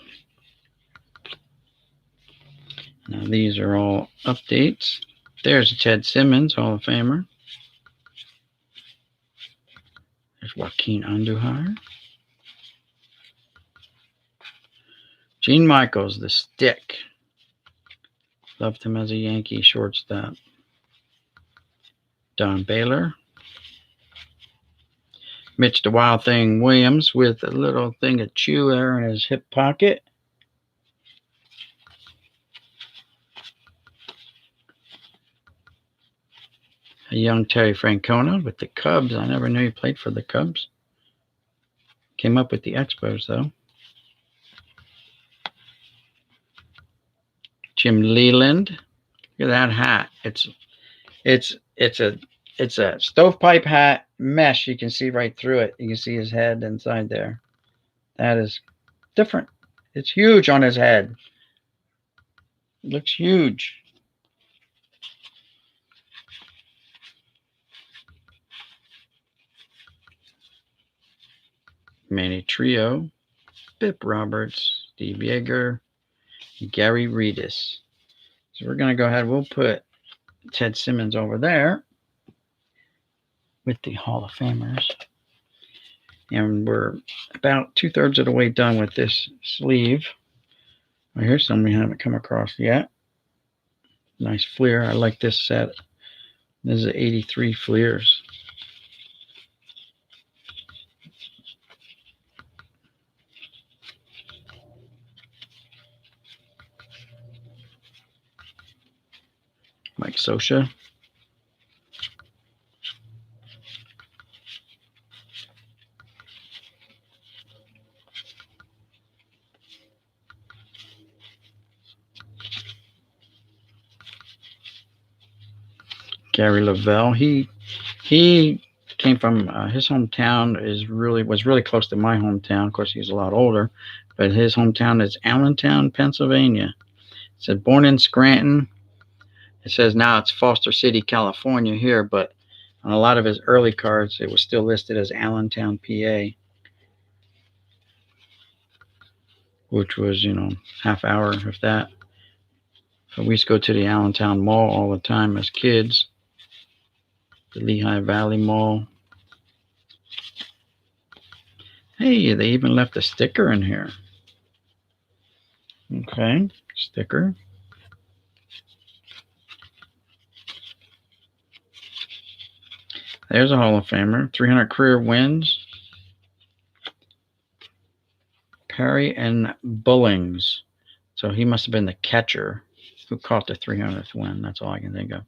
Now these are all updates. There's Ted Simmons, Hall of Famer. There's Joaquin Andujar. Gene Michaels, the stick. Loved him as a Yankee shortstop. Don Baylor. Mitch the Wild Thing Williams with a little thing of chew there in his hip pocket. A young Terry Francona with the Cubs. I never knew he played for the Cubs. Came up with the Expos though. Jim Leland. Look at that hat. It's a stovepipe hat mesh. You can see right through it. You can see his head inside there. That is different. It's huge on his head. It looks huge. Manny Trio, Bip Roberts, Steve Yeager, Gary Redus. So we're going to go ahead. We'll put Ted Simmons over there with the Hall of Famers. And we're about 2/3 of the way done with this sleeve. Well, here's some we haven't come across yet. Nice Fleer. I like this set. This is 83 Fleers. Mike Scioscia. Gary Lavelle. He came from his hometown was really close to my hometown. Of course, he's a lot older, but his hometown is Allentown, Pennsylvania. It said born in Scranton. It says now it's Foster City, California here, but on a lot of his early cards, it was still listed as Allentown, PA, which was, half hour, if that. So we used to go to the Allentown Mall all the time as kids. The Lehigh Valley Mall. Hey, they even left a sticker in here. Okay, sticker. There's a Hall of Famer. 300 career wins. Perry and Bullings. So he must have been the catcher who caught the 300th win. That's all I can think of.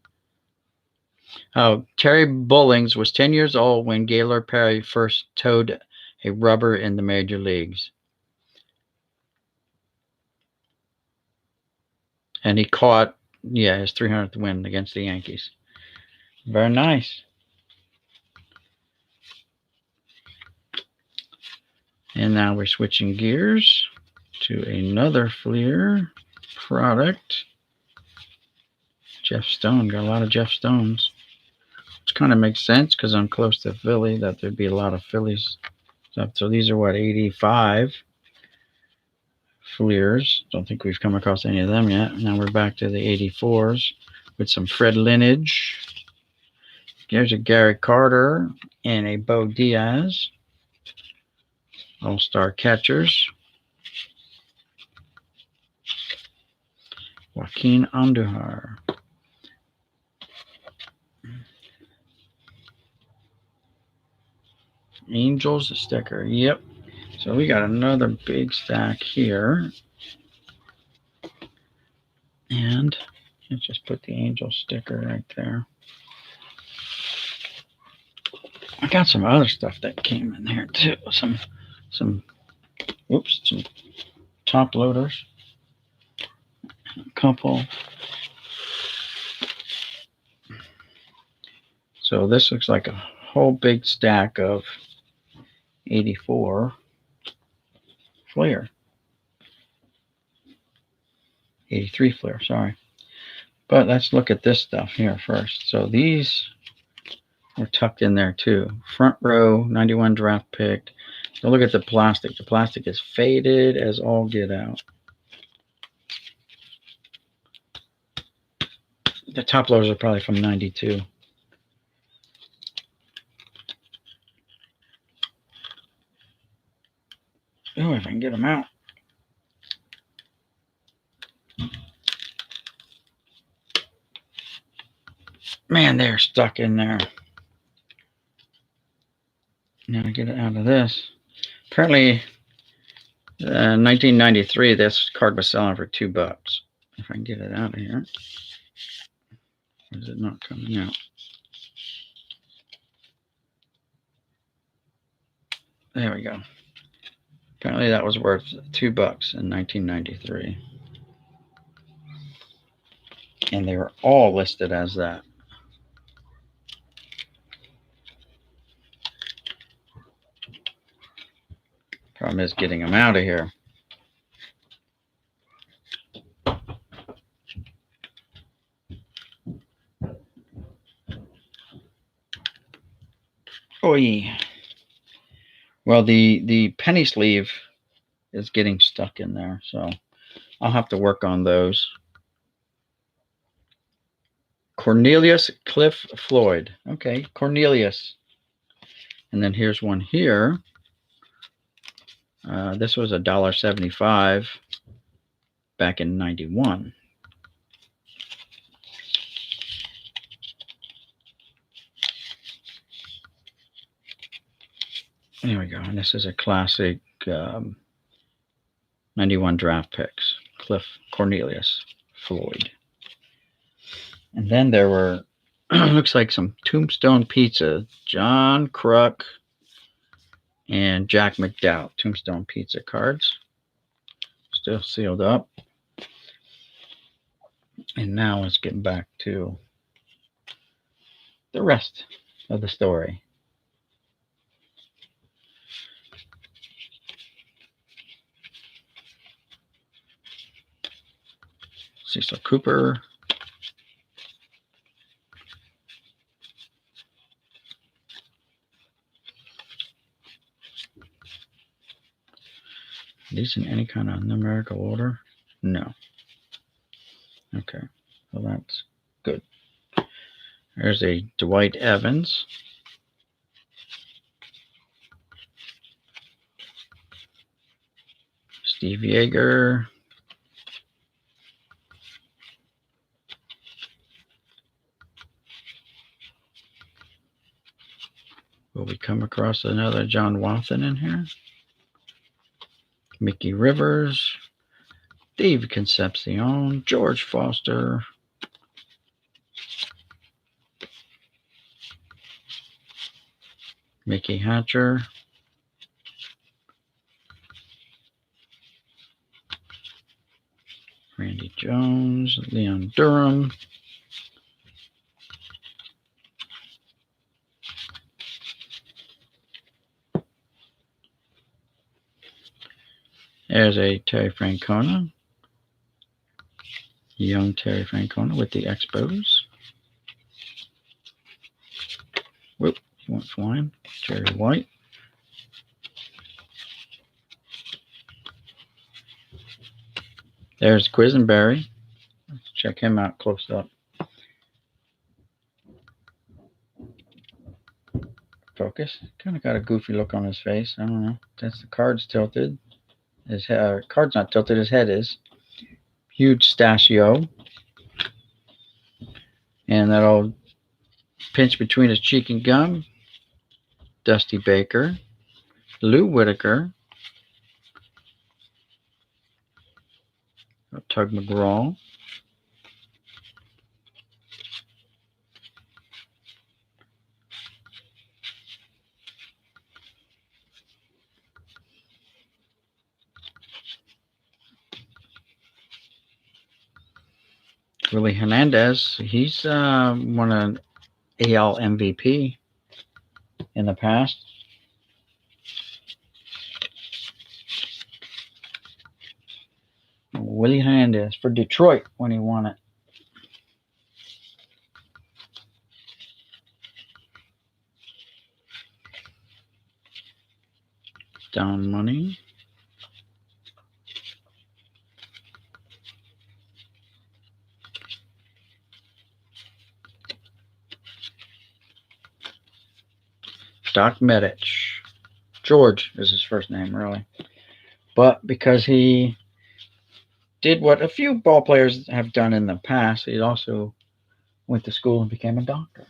Oh, Terry Bullings was 10 years old when Gaylord Perry first towed a rubber in the major leagues. And he caught, his 300th win against the Yankees. Very nice. And now we're switching gears to another Fleer product. Jeff Stone. Got a lot of Jeff Stones. Which kind of makes sense because I'm close to Philly, that there'd be a lot of Phillies stuff. So these are 85 Fleers. Don't think we've come across any of them yet. Now we're back to the 84s with some Fred Lineage. There's a Gary Carter and a Bo Diaz. All-Star catchers. Joaquin Andujar. Angels sticker. Yep. So we got another big stack here. And let's just put the Angel sticker right there. I got some other stuff that came in here too. Some top loaders. A couple. So this looks like a whole big stack of 84 Fleer. 83 Fleer, sorry. But let's look at this stuff here first. So these were tucked in there too. Front row, 91 draft pick. So look at the plastic. The plastic is faded as all get out. The top loaders are probably from 92. Oh, if I can get them out. Man, they're stuck in there. Now to get it out of this. Apparently, 1993, this card was selling for $2. If I can get it out of here. Or is it not coming out? There we go. Apparently that was worth $2 in 1993. And they were all listed as that. Problem is getting them out of here. Oy. Well, the penny sleeve is getting stuck in there, so I'll have to work on those. Cornelius Cliff Floyd. Okay, Cornelius. And then here's one here. This was $1.75 back in 91. There we go. And this is a classic 91 draft picks. Cliff Cornelius Floyd. And then there were, looks like some Tombstone Pizza. John Kruk and Jack McDowell. Tombstone Pizza cards. Still sealed up. And now let's get back to the rest of the story. Cecil Cooper. These in any kind of numerical order? No. Okay, well that's good. There's a Dwight Evans. Steve Yeager. Will we come across another John Watson in here? Mickey Rivers. Dave Concepcion. George Foster. Mickey Hatcher. Randy Jones. Leon Durham. There's a Terry Francona. Young Terry Francona with the Expos. Whoop, he went flying. Jerry White. There's Quisenberry. Let's check him out close up. Focus. Kind of got a goofy look on his face. I don't know. That's the cards tilted. His card's not tilted. His head is. Huge stachio. And that old pinch between his cheek and gum. Dusty Baker. Lou Whitaker. Tug McGraw. Willie Hernandez. He's won an AL MVP in the past. Willie Hernandez for Detroit when he won it. Down money. Doc Medich. George is his first name, really. But because he did what a few ball players have done in the past, he also went to school and became a doctor,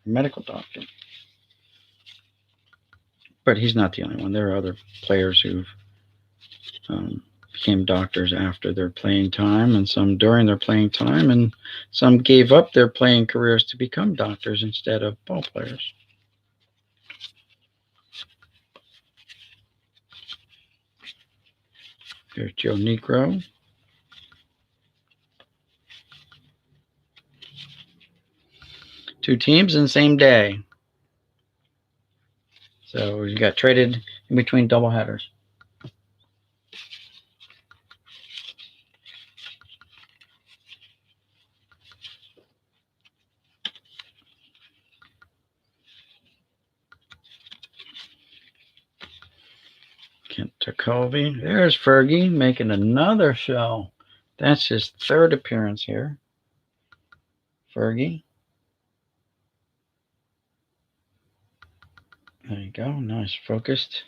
a medical doctor. But he's not the only one. There are other players who've became doctors after their playing time, and some during their playing time, and some gave up their playing careers to become doctors instead of ball players. There's Joe Negro. Two teams in the same day. So he got traded in between doubleheaders. Kent Tekulve. There's Fergie making another show. That's his third appearance here. Fergie. There you go. Nice focused.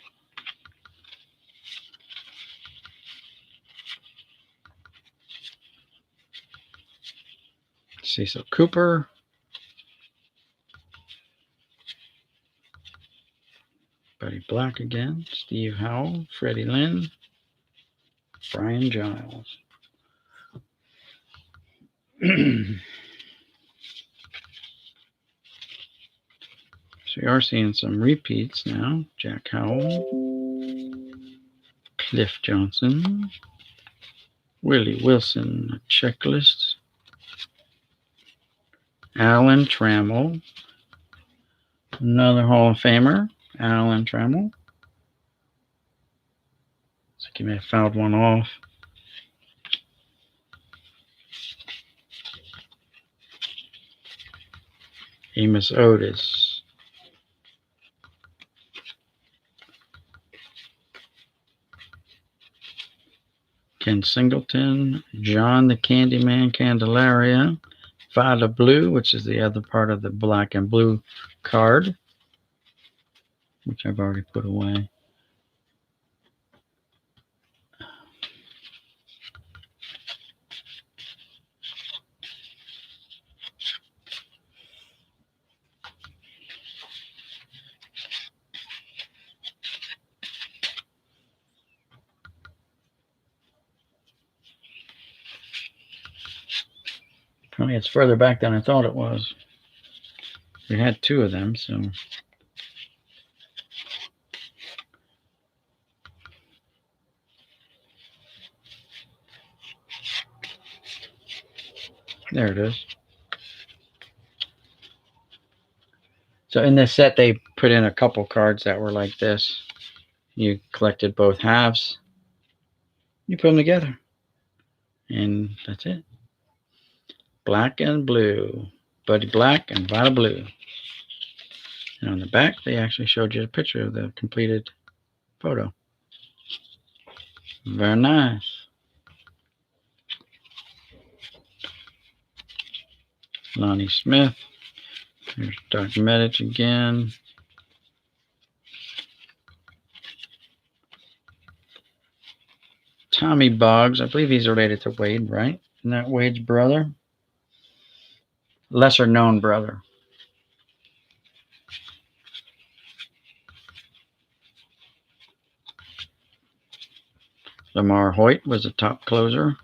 Cecil Cooper. Buddy Black again. Steve Howell. Freddie Lynn. Brian Giles. So we are seeing some repeats now. Jack Howell. Cliff Johnson. Willie Wilson. Checklist. Alan Trammell. Another Hall of Famer. Alan Trammell. Looks like he may have fouled one off. Amos Otis. Ken Singleton. John the Candyman Candelaria. Violet Blue, which is the other part of the black and blue card, which I've already put away. Apparently it's further back than I thought it was. We had two of them, so. There it is. So in this set, they put in a couple cards that were like this. You collected both halves. You put them together. And that's it. Black and blue. Buddy Black and Violet Blue. And on the back, they actually showed you a picture of the completed photo. Very nice. Lonnie Smith. Here's Doc Medich again. Tommy Boggs. I believe he's related to Wade, right? Isn't that Wade's brother? Lesser known brother. Lamar Hoyt was the top closer.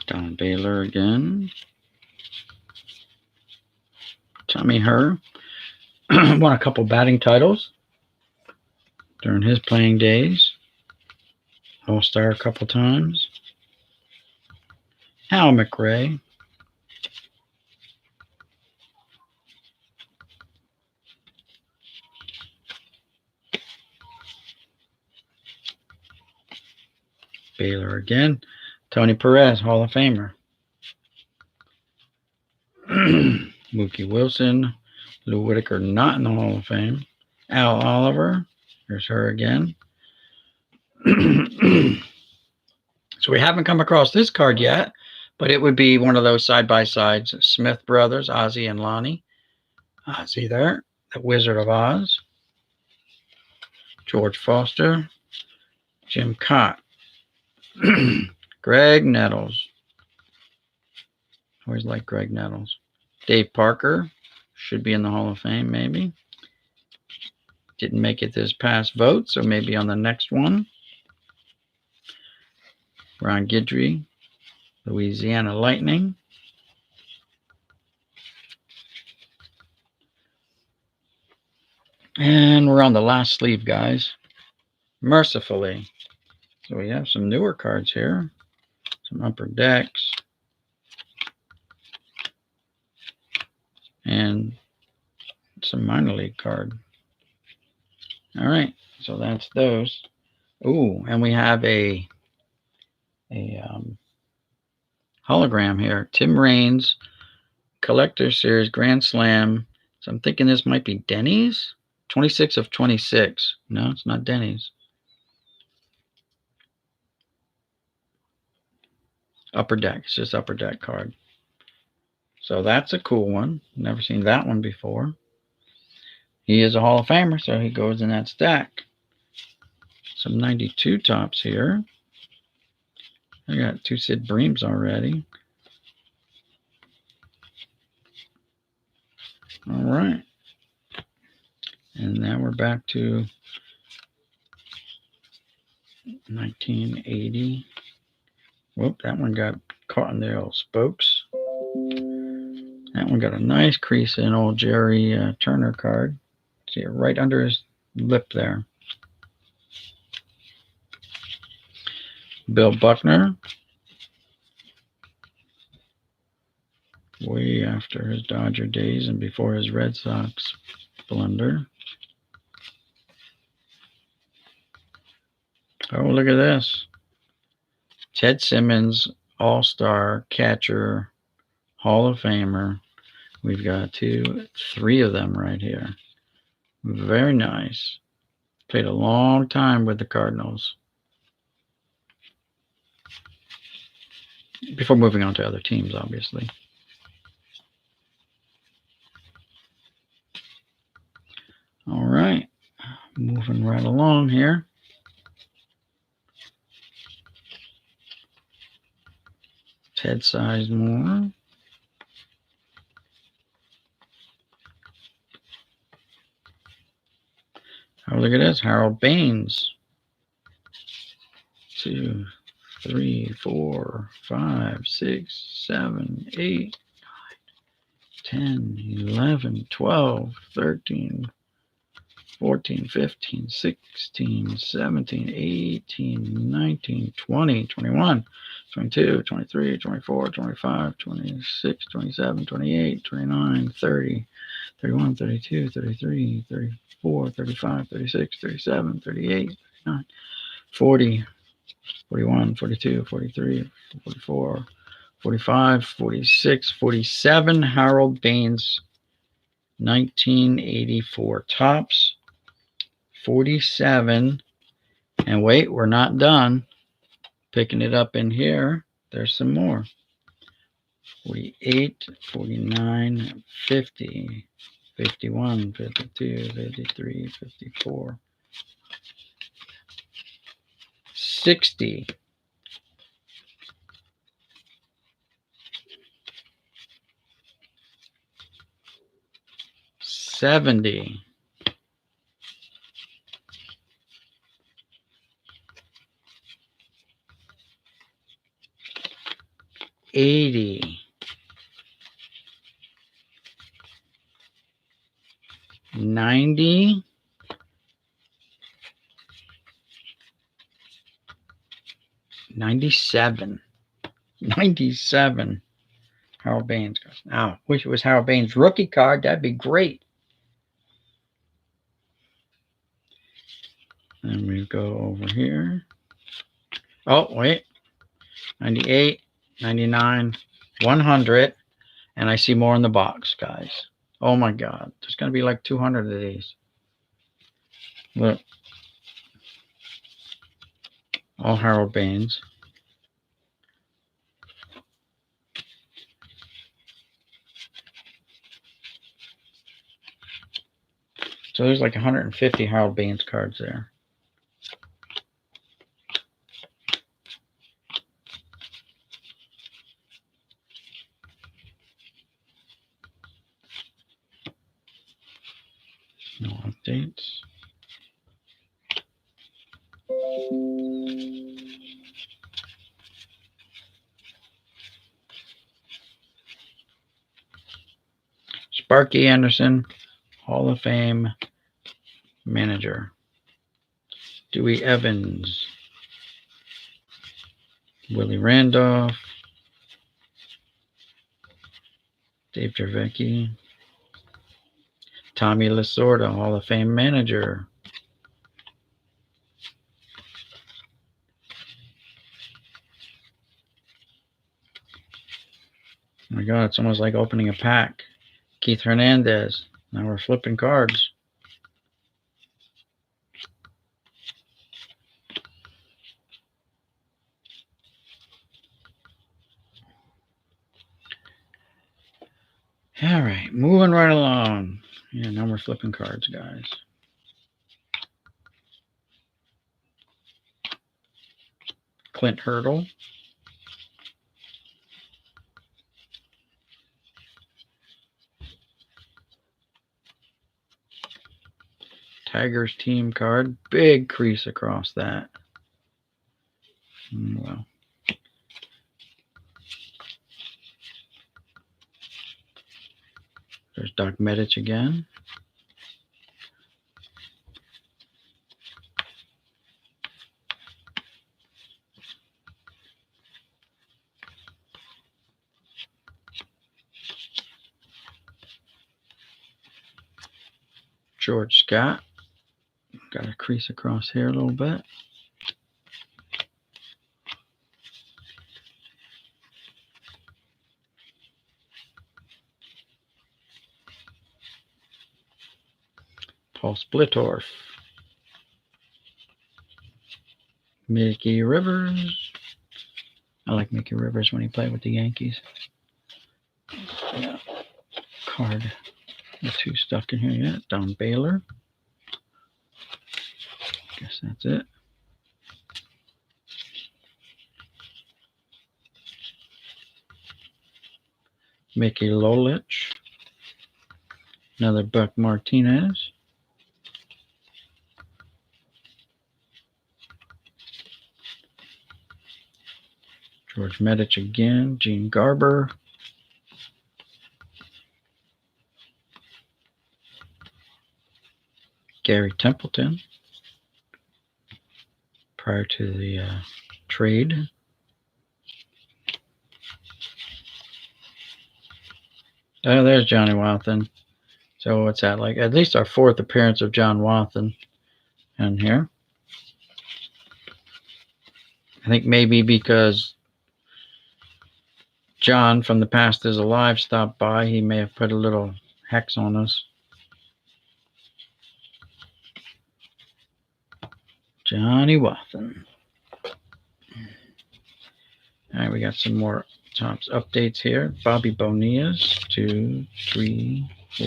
Don Baylor again. Tommy Herr won a couple batting titles during his playing days. All-Star a couple times. Hal McRae. Baylor again. Tony Perez, Hall of Famer. Mookie Wilson. Lou Whitaker, not in the Hall of Fame. Al Oliver. There's her again. So we haven't come across this card yet, but it would be one of those side-by-sides. Smith Brothers, Ozzie and Lonnie. Ozzie there. The Wizard of Oz. George Foster. Jim Cott. Greg Nettles. Always like Greg Nettles. Dave Parker. Should be in the Hall of Fame, maybe. Didn't make it this past vote, so maybe on the next one. Ron Guidry. Louisiana Lightning. And we're on the last sleeve, guys. Mercifully. So we have some newer cards here. Some upper decks. And some minor league card. All right. So that's those. Ooh, and we have a hologram here. Tim Raines, Collector Series Grand Slam. So I'm thinking this might be Denny's. 26 of 26. No, it's not Denny's. Upper Deck. It's just Upper Deck card. So that's a cool one. Never seen that one before. He is a Hall of Famer, so he goes in that stack. Some 92 tops here. I got 2 Sid Breams already. All right. And now we're back to 1980. Whoop, that one got caught in the old spokes. That one got a nice crease in old Jerry Turner card. See it right under his lip there. Bill Buckner. Way after his Dodger days and before his Red Sox blunder. Oh, look at this. Ted Simmons, All-Star, Catcher, Hall of Famer. We've got 2, 3 of them right here. Very nice. Played a long time with the Cardinals. Before moving on to other teams, obviously. All right. Moving right along here. Ted Sizemore. Oh, look at this. Harold Baines. 2, 3, 4, 5, 6, 7, 8, 9, 10, 11, 12, 13, 14, 15, 16, 17, 18, 19, 20, 21, 22, 23, 24, 25, 26, 27, 28, 29, 30, 31, 32, 33, 34, 35, 36, 37, 38, 39, 40, 41, 42, 43, 44, 45, 46, 47. Harold Baines, 1984 tops. 47. And wait, we're not done. Picking it up in here. There's some more. 48, 49, 50, 51, 52, 53, 54, 60. 70. 80. 90. 97. 97. Harold Baines. Now, wish it was Harold Baines' rookie card. That'd be great. And we go over here. Oh, wait. 98, 99, 100. And I see more in the box, guys. Oh my God. There's going to be like 200 of these. Look. All Harold Baines. So there's like 150 Harold Baines cards there. No updates. Sparky Anderson, Hall of Fame manager. Dewey Evans. Willie Randolph. Dave Dravecky. Tommy Lasorda, Hall of Fame manager. Oh my God, it's almost like opening a pack. Keith Hernandez. Now we're flipping cards. All right, moving right along. Yeah, now we're flipping cards, guys. Clint Hurdle. Tigers team card. Big crease across that. Well. There's Doc Medich again. George Scott. Got a crease across here a little bit. Paul Splittorff. Mickey Rivers. I like Mickey Rivers when he played with the Yankees. Yeah. Card. The two stuck in here yet. Don Baylor. Guess that's it. Mickey Lolich. Another Buck Martinez. George Medich again. Gene Garber. Gary Templeton. Prior to the trade. Oh, there's Johnny Wathan. So what's that like? At least our fourth appearance of John Wathan in here. I think maybe because John from the Past is Alive stopped by, he may have put a little hex on us. Johnny Wathan. All right, we got some more Topps updates here. Bobby Bonillas, 2, 3, 4,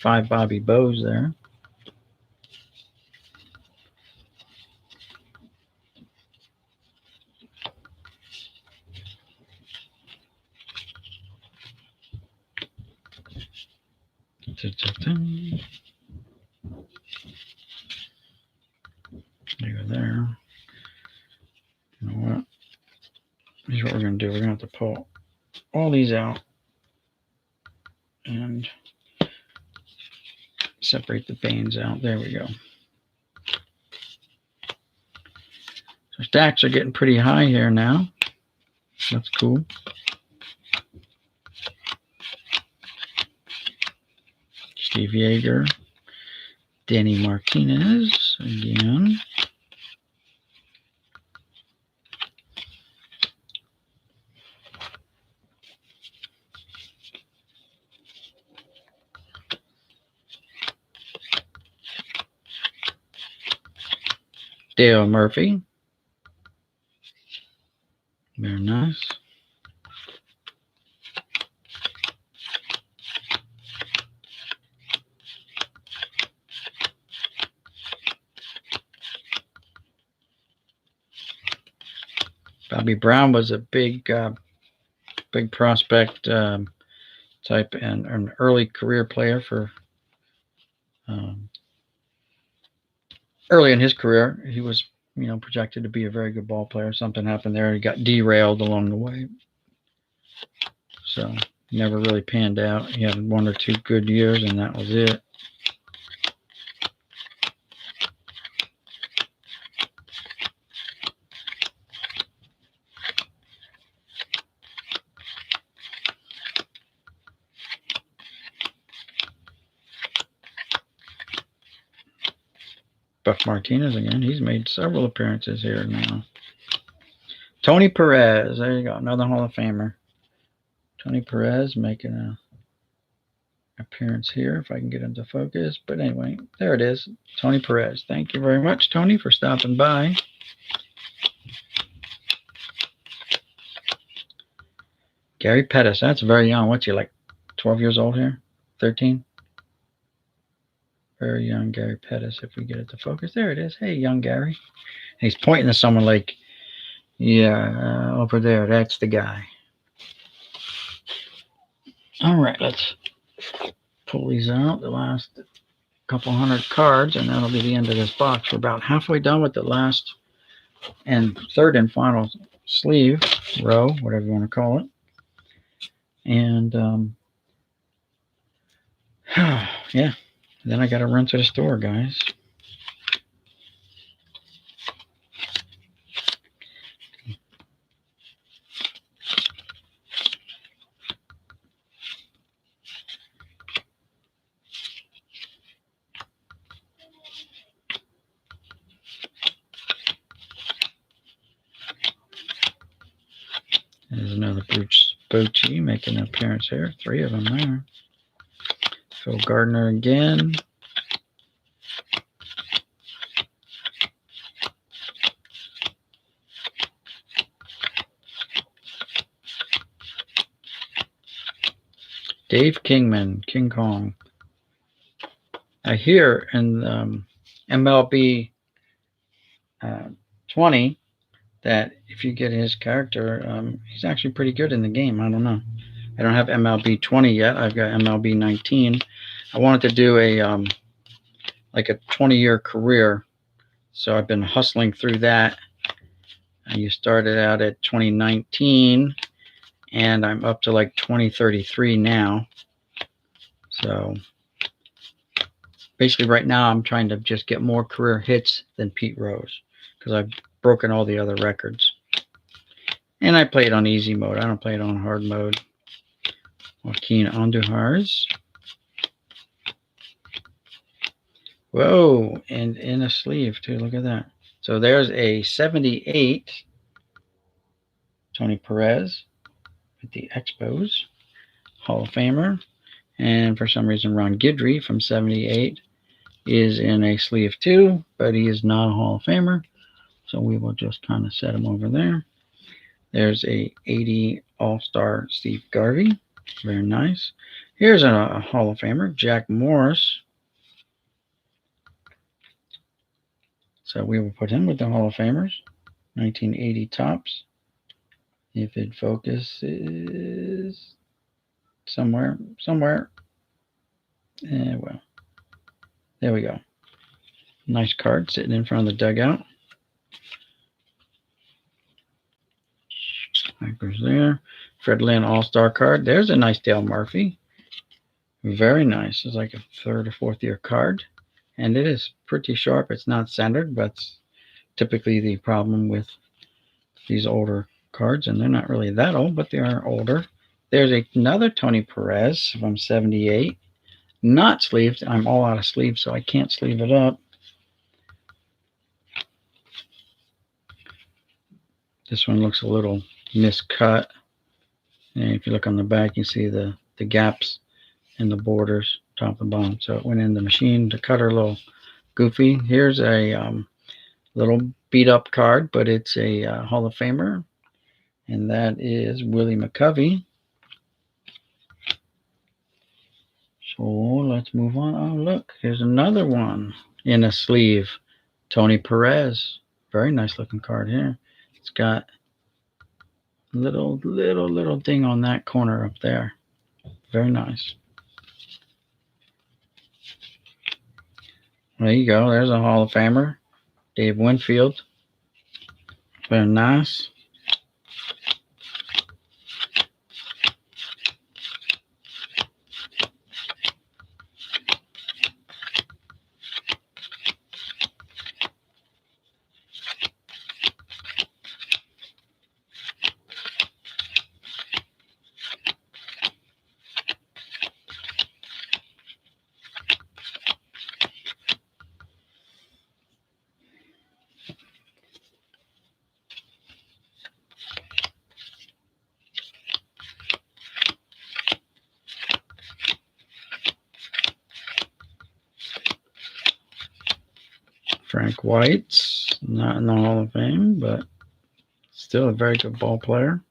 5 Bobby Bows there. There you go there. You know what? Here's what we're going to do. We're going to have to pull all these out and separate the Baines out. There we go. So stacks are getting pretty high here now. That's cool. Steve Yeager. Danny Martinez again. Dale Murphy. Very nice. Bobby Brown was a big prospect type and an early career player for early in his career. He was, projected to be a very good ball player. Something happened there. He got derailed along the way. So never really panned out. He had 1 or 2 good years, and that was it. Buck Martinez again. He's made several appearances here now. Tony Perez. There you go. Another Hall of Famer. Tony Perez making an appearance here, if I can get into focus. But anyway, there it is. Tony Perez. Thank you very much, Tony, for stopping by. Gary Pettis. That's very young. What's he, like 12 years old here? 13? Very young Gary Pettis, if we get it to focus. There it is. Hey, young Gary. And he's pointing to someone like, yeah, over there. That's the guy. All right, let's pull these out. The last couple 100 cards, and that'll be the end of this box. We're about halfway done with the last and third and final sleeve, row, whatever you want to call it. And, yeah. Then I got to run to the store, guys. There's another Bruce Bochy making an appearance here. 3 of them there. Phil Gardner again. Dave Kingman, King Kong. I hear in MLB 20 that if you get his character, he's actually pretty good in the game. I don't know. I don't have MLB 20 yet. I've got MLB 19. I wanted to do a like a 20-year career, so I've been hustling through that. You started out at 2019, and I'm up to like 2033 now. So basically right now I'm trying to just get more career hits than Pete Rose, because I've broken all the other records. And I play it on easy mode. I don't play it on hard mode. Joaquin Andujar's. Whoa, and in a sleeve too. Look at that. So there's a 78 Tony Perez with the Expos, Hall of Famer. And for some reason, Ron Guidry from 78 is in a sleeve too, but he is not a Hall of Famer. So we will just kind of set him over there. There's a 80 All-Star Steve Garvey. Very nice. Here's a Hall of Famer, Jack Morris. So we will put him with the Hall of Famers. 1980 tops. If it focuses somewhere. Well, there we go. Nice card sitting in front of the dugout. Anchors there. Fred Lynn All-Star card. There's a nice Dale Murphy. Very nice. It's like a 3rd or 4th year card. And it is pretty sharp. It's not centered, but it's typically the problem with these older cards. And they're not really that old, but they are older. There's another Tony Perez from 78. Not sleeved. I'm all out of sleeves, so I can't sleeve it up. This one looks a little miscut. And if you look on the back, you see the gaps in the borders, top and bottom. So it went in the machine. The cutter a little goofy. Here's a Little beat up card, but it's a Hall of Famer, and that is Willie McCovey. So let's move on. Oh, look, here's another one in a sleeve. Tony Perez. Very nice looking card here. It's got little thing on that corner up there. Very nice. There you go. There's a Hall of Famer. Dave Winfield. Very nice. Frank White's not in the Hall of Fame, but still a very good ball player.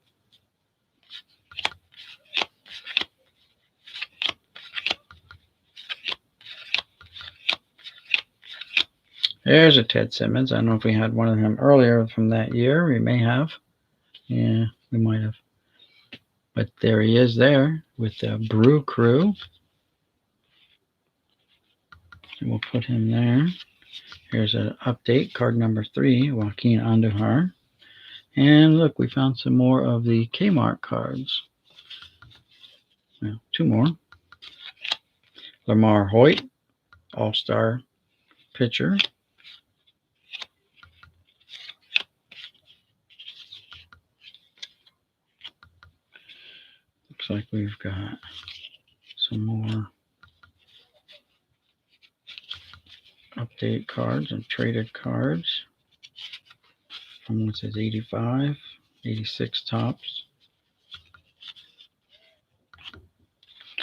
There's a Ted Simmons. I don't know if we had one of them earlier from that year. We may have. Yeah, we might have. But there he is there with the Brew Crew. And we'll put him there. Here's an update, card number 3, Joaquin Andujar. And look, we found some more of the Kmart cards. Well, 2 more. Lamar Hoyt, All-Star pitcher. Looks like we've got some more update cards and traded cards from what says 85, 86 tops.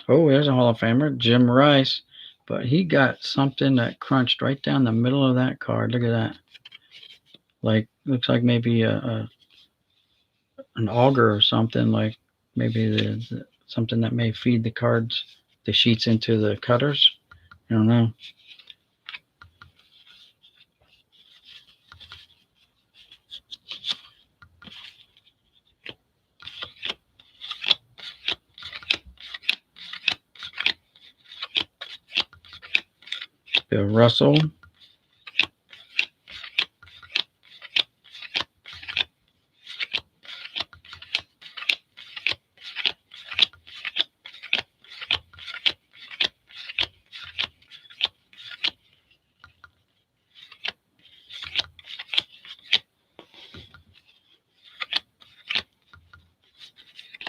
Oh, there's a Hall of Famer, Jim Rice, but he got something that crunched right down the middle of that card. Look at that. Like, looks like maybe an auger or something, like maybe something that may feed the cards, the sheets into the cutters. I don't know. Bill Russell.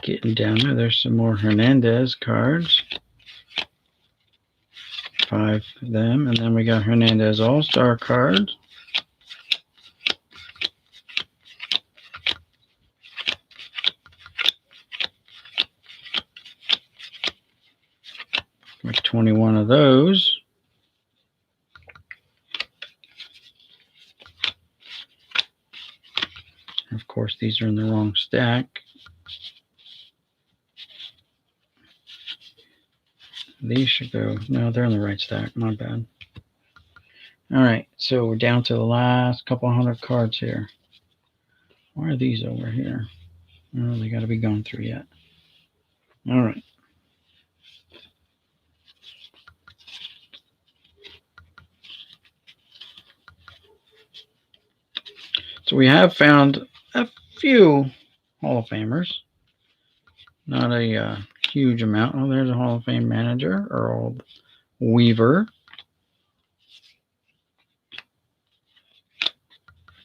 Getting down there, there's some more Hernandez cards. 5 of them, and then we got Hernandez All-Star cards. Like 21 of those. Of course, these are in the wrong stack. These should go, no, they're in the right stack, my bad. All right, so we're down to the last couple hundred cards here. Why are these over here? Oh, they got to be gone through yet. All right. So we have found a few Hall of Famers. Not a huge amount. Oh, there's a Hall of Fame manager, Earl Weaver.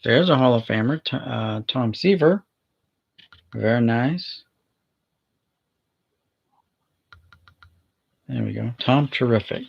There's a Hall of Famer, Tom Seaver. Very nice. There we go. Tom Terrific.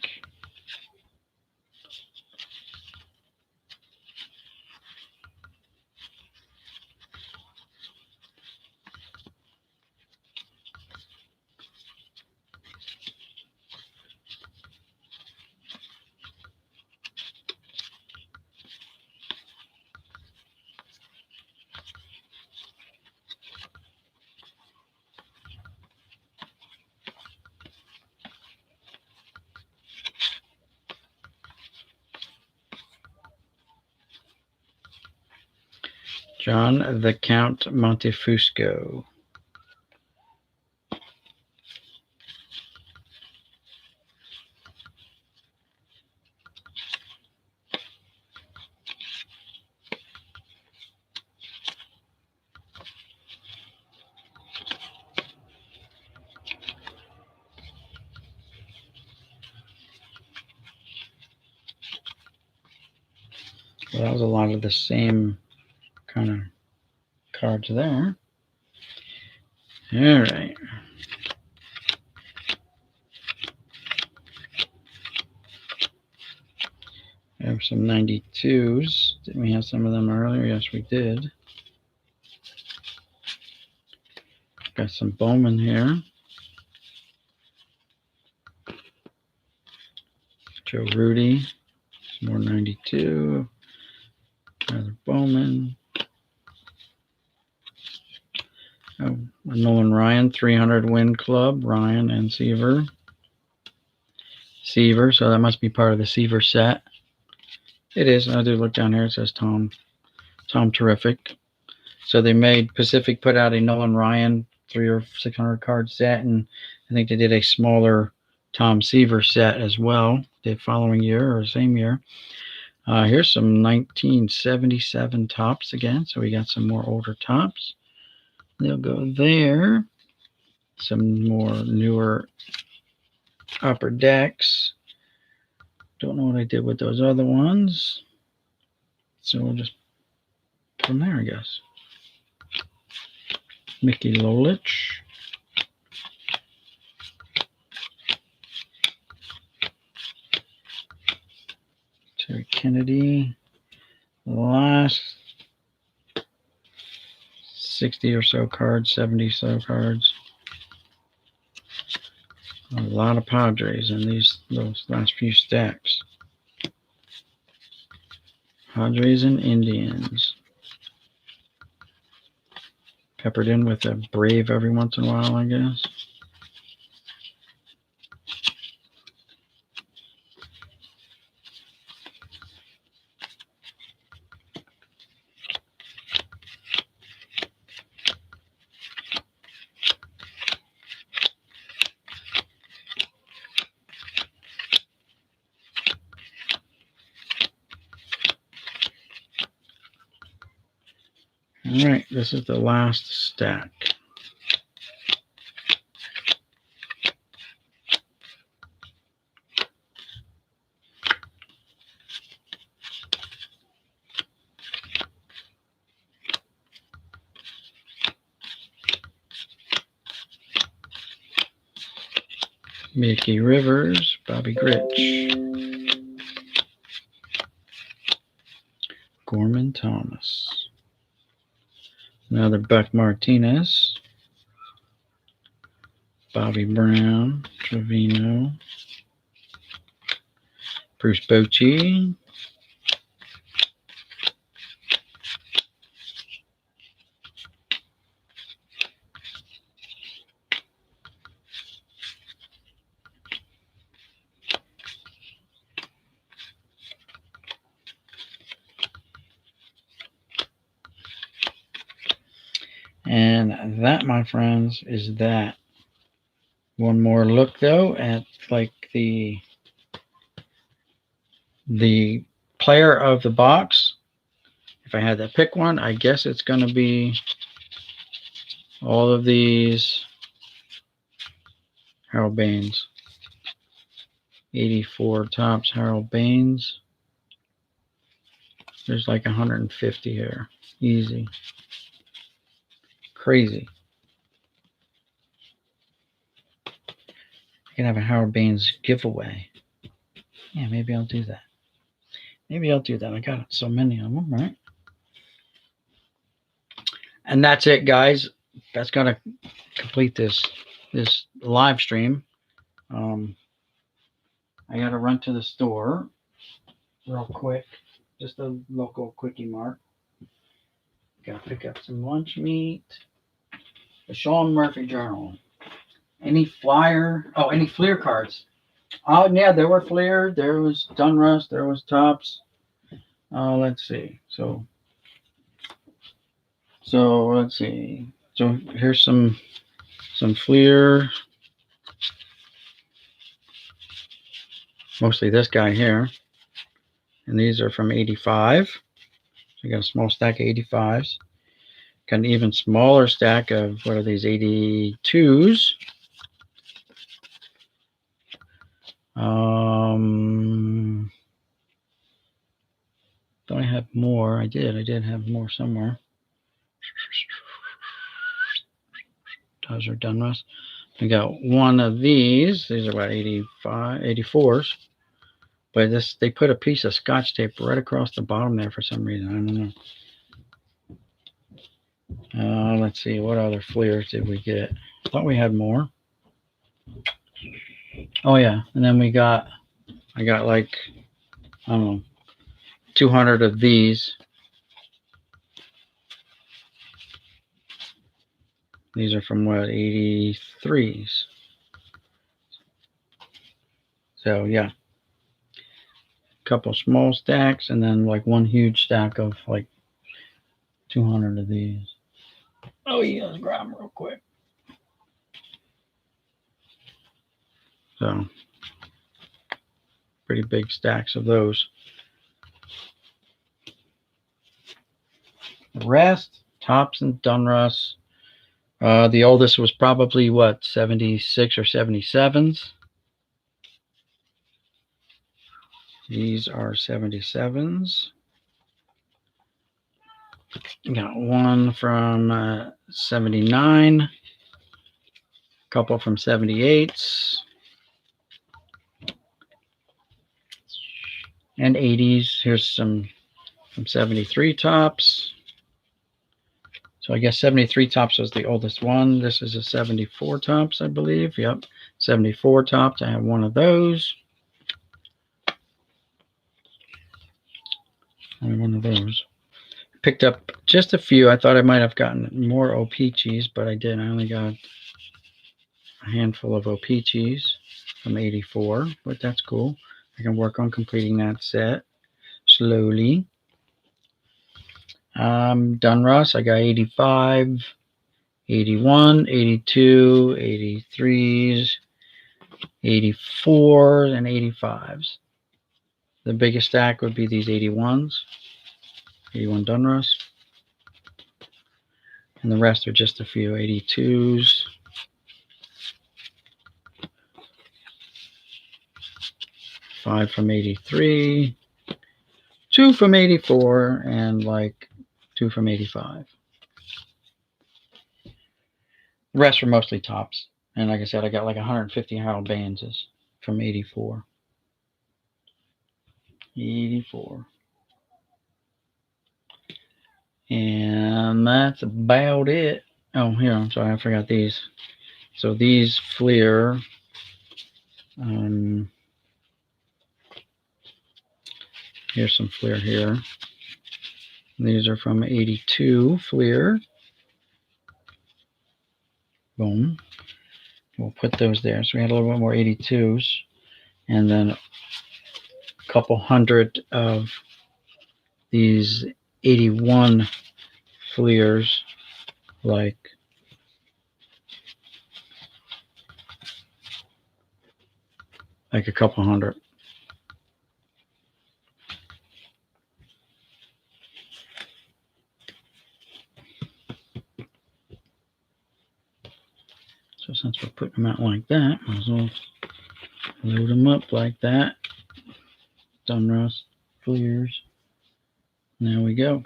John the Count Montefusco. Well, that was a lot of the same kind of cards there. All right. We have some 92s. Didn't we have some of them earlier? Yes, we did. Got some Bowman here. Joe Rudy. Some more 92. Another Bowman. Oh, Nolan Ryan, 300 win club. Ryan and Seaver. Seaver, so that must be part of the Seaver set. It is. I do look down here. It says Tom. Tom Terrific. So they made Pacific put out a Nolan Ryan 300 or 600 card set, and I think they did a smaller Tom Seaver set as well the following year or same year. Here's some 1977 tops again. So we got some more older tops. They'll go there. Some more newer upper decks. Don't know what I did with those other ones. So we'll just put them there, I guess. Mickey Lolich. Terry Kennedy. Last 60 or so cards, 70 so cards. A lot of Padres in those last few stacks. Padres and Indians. Peppered in with a Brave every once in a while, I guess. All right, this is the last stack. Mickey Rivers, Bobby Grich, Gorman Thomas, another Buck Martinez, Bobby Brown, Trevino, Bruce Bochy, and that, my friends, is that. One more look though at like the player of the box. If I had to pick one, I guess it's going to be all of these Harold Baines. 84 tops Harold Baines. There's like 150 here. Easy. Crazy. I can have a Harold Baines giveaway. Yeah, maybe I'll do that. Maybe I'll do that. I got so many of them, right? And that's it, guys. That's going to complete this live stream. I got to run to the store real quick. Just a local quickie mart. Got to pick up some lunch meat. The Sean Murphy Journal. Any flyer? Oh, any Fleer cards? Oh, yeah, there were Fleer. There was Dunrust. There was Tops. Let's see. So So let's see. So here's some Fleer. Mostly this guy here. And these are from 85. I got a small stack of 85s. Got an even smaller stack of, what are these, 82s. Don't I have more? I did have more somewhere. Those are Donruss. I got one of these. These are about 84s. But they put a piece of Scotch tape right across the bottom there for some reason. I don't know. Let's see. What other Fleers did we get? I thought we had more. Oh, yeah. And then I got like, I don't know, 200 of these. These are from what, 83s. So, yeah. Couple small stacks and then like one huge stack of like 200 of these. Oh yeah, let's grab them real quick. So pretty big stacks of those. The rest, Topps and Donruss. The oldest was probably what, 76 or 77s. These are 77s. Got one from 79, a couple from 78s, and 80s. Here's some from 73 Topps. So I guess 73 Topps was the oldest one. This is a 74 Topps, I believe. Yep, 74 Topps. I have one of those. One of those. Picked up just a few. I thought I might have gotten more O-Pee-Chees, but I didn't. I only got a handful of O-Pee-Chees from 84, but that's cool. I can work on completing that set slowly. Donruss, I got 85, 81, 82, 83s, 84s, and 85s. The biggest stack would be these 81s, 81 Donruss. And the rest are just a few 82s. Five from 83, 2 from 84, and like 2 from 85. The rest were mostly Topps. And like I said, I got like 150 Harold Bainses from 84. 84. And that's about it. Oh, here, I'm sorry, I forgot these. So these Fleer, here's some Fleer here. These are from 82 Fleer. Boom. We'll put those there. So we had a little bit more 82s. And then a couple hundred of these 81 Fleers, like a couple hundred. So since we're putting them out like that, might as well load them up like that. Donruss Fleers. There we go.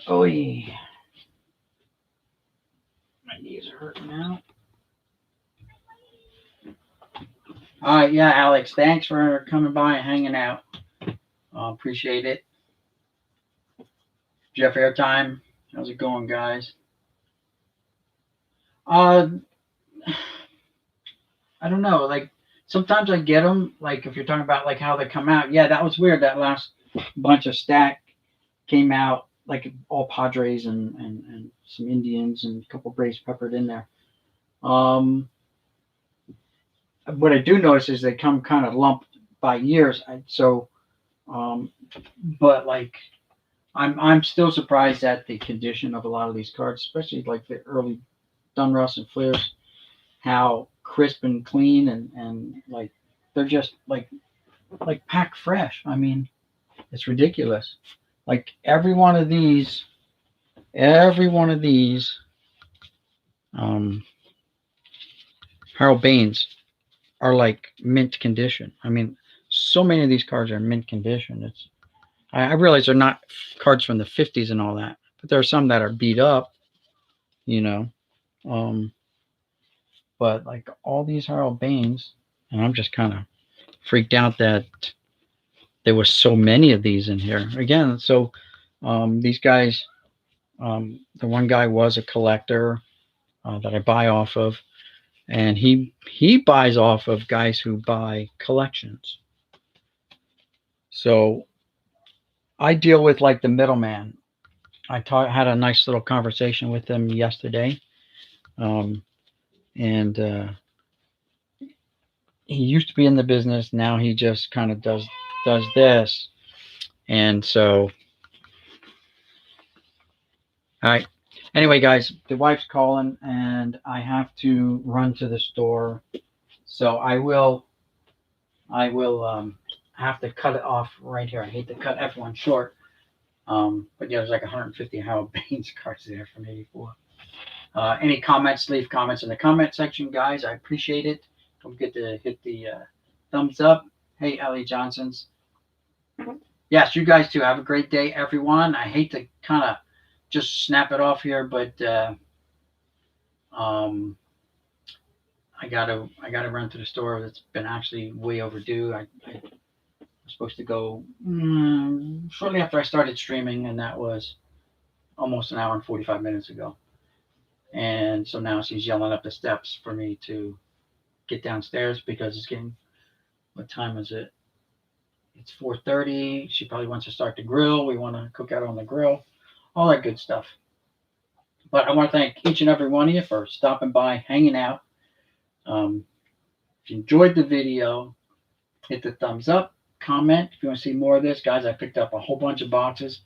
Oh yeah. My knees are hurting now. All right, yeah, Alex, thanks for coming by and hanging out. Appreciate it. Jeff Airtime, how's it going, guys? I don't know. Like sometimes I get them. Like if you're talking about like how they come out, yeah, that was weird. That last bunch of stack came out like all Padres and some Indians and a couple Braves peppered in there. What I do notice is they come kind of lumped by years. But like I'm still surprised at the condition of a lot of these cards, especially like the early Dunruss and Flares, how crisp and clean and like they're just like packed fresh. I mean, it's ridiculous. Like every one of these um, Harold Baines are like mint condition. I mean, so many of these cards are mint condition. I realize they're not cards from the 50s and all that, but there are some that are beat up, you know. Um, but like all these Harold Baines, and I'm just kind of freaked out that there was so many of these in here again. So these guys, the one guy was a collector that I buy off of, and he buys off of guys who buy collections. So I deal with like the middleman. Had a nice little conversation with him yesterday, um, and he used to be in the business. Now he just kind of does this, and so all right. Anyway, guys, the wife's calling, and I have to run to the store. So I will have to cut it off right here. I hate to cut everyone short. But yeah, there's like 150 Howard Baines cards there from '84. Any comments? Leave comments in the comment section, guys. I appreciate it. Don't forget to hit the thumbs up. Hey, Ellie Johnson's. Yes, you guys too. Have a great day, everyone. I hate to kind of just snap it off here, but um, I gotta run to the store. It's been actually way overdue. I was supposed to go shortly after I started streaming, and that was almost an hour and 45 minutes ago. And so now she's yelling up the steps for me to get downstairs because it's getting, what time is it? It's 4:30. She probably wants to start the grill. We want to cook out on the grill, all that good stuff. But I want to thank each and every one of you for stopping by, hanging out. If you enjoyed the video, hit the thumbs up, comment. If you want to see more of this, guys, I picked up a whole bunch of boxes.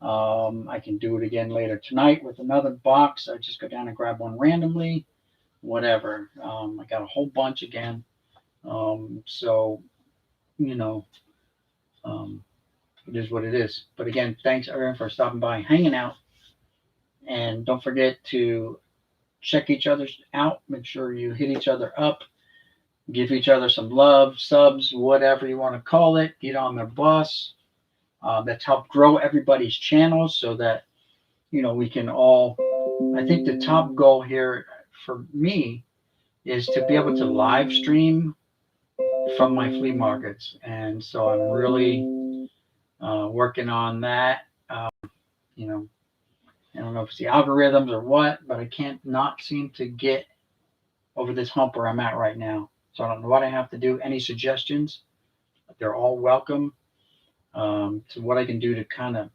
I can do it again later tonight with another box. I just go down and grab one randomly, whatever. I got a whole bunch again. So, you know, um, it is what it is. But again, thanks everyone for stopping by, hanging out. And don't forget to check each other out. Make sure you hit each other up. Give each other some love, subs, whatever you want to call it. Get on their bus. That's help grow everybody's channels so that, we can all. I think the top goal here for me is to be able to live stream from my flea markets. And so I'm really working on that. You know, I don't know if it's the algorithms or what, but I can't not seem to get over this hump where I'm at right now. So I don't know what I have to do. Any suggestions? They're all welcome to what I can do to kind of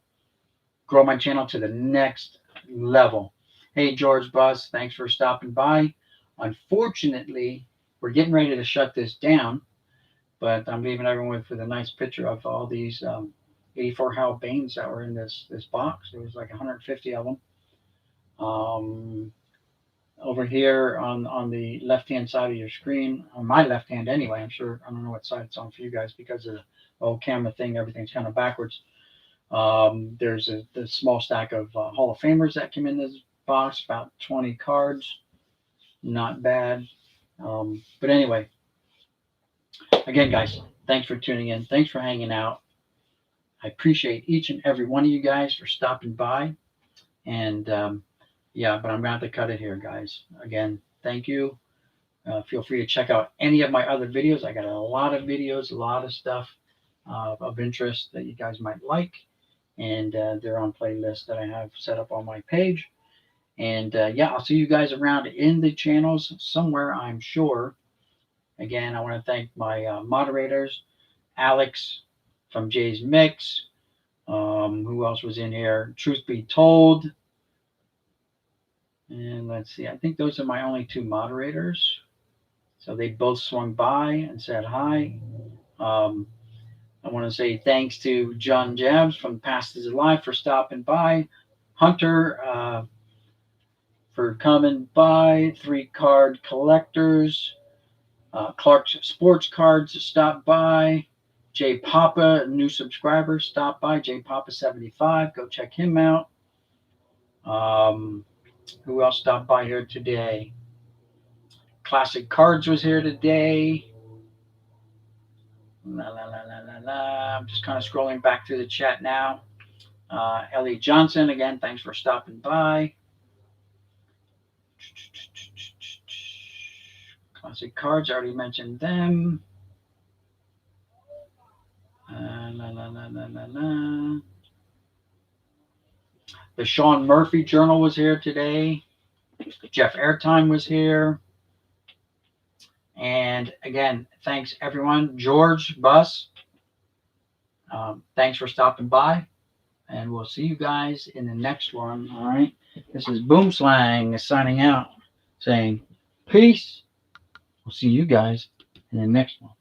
grow my channel to the next level. Hey, George Bus, thanks for stopping by. Unfortunately, we're getting ready to shut this down, but I'm leaving everyone with a nice picture of all these 84 Hal Baines that were in this box. There was like 150 of them. Over here on the left-hand side of your screen, on my left hand anyway, I'm sure, I don't know what side it's on for you guys because of the old camera thing, everything's kind of backwards. There's the small stack of Hall of Famers that came in this box, about 20 cards. Not bad. But anyway, again, guys, thanks for tuning in. Thanks for hanging out. I appreciate each and every one of you guys for stopping by. And yeah, but I'm going to have to cut it here, guys. Again, thank you. Feel free to check out any of my other videos. I got a lot of videos, a lot of stuff of interest that you guys might like. And they're on playlists that I have set up on my page. And yeah, I'll see you guys around in the channels somewhere, I'm sure. Again, I want to thank my moderators, Alex from Jay's Mix. Who else was in here? Truth Be Told. And let's see, I think those are my only two moderators. So they both swung by and said hi. I want to say thanks to John Jabs from Past is Alive for stopping by. Hunter for coming by. 3 Card Collectors. Clark's Sports Cards stopped by. Jay Papa, new subscriber, stopped by. Jay Papa 75. Go check him out. Who else stopped by here today? Classic Cards was here today. I'm just kind of scrolling back through the chat now. Elliot Johnson, again, thanks for stopping by. Classic Cards, I already mentioned them. The Sean Murphy Journal was here today. Jeff Airtime was here. And again, thanks everyone. George Buss, thanks for stopping by. And we'll see you guys in the next one. All right. This is Boom Slang signing out, saying peace. We'll see you guys in the next one.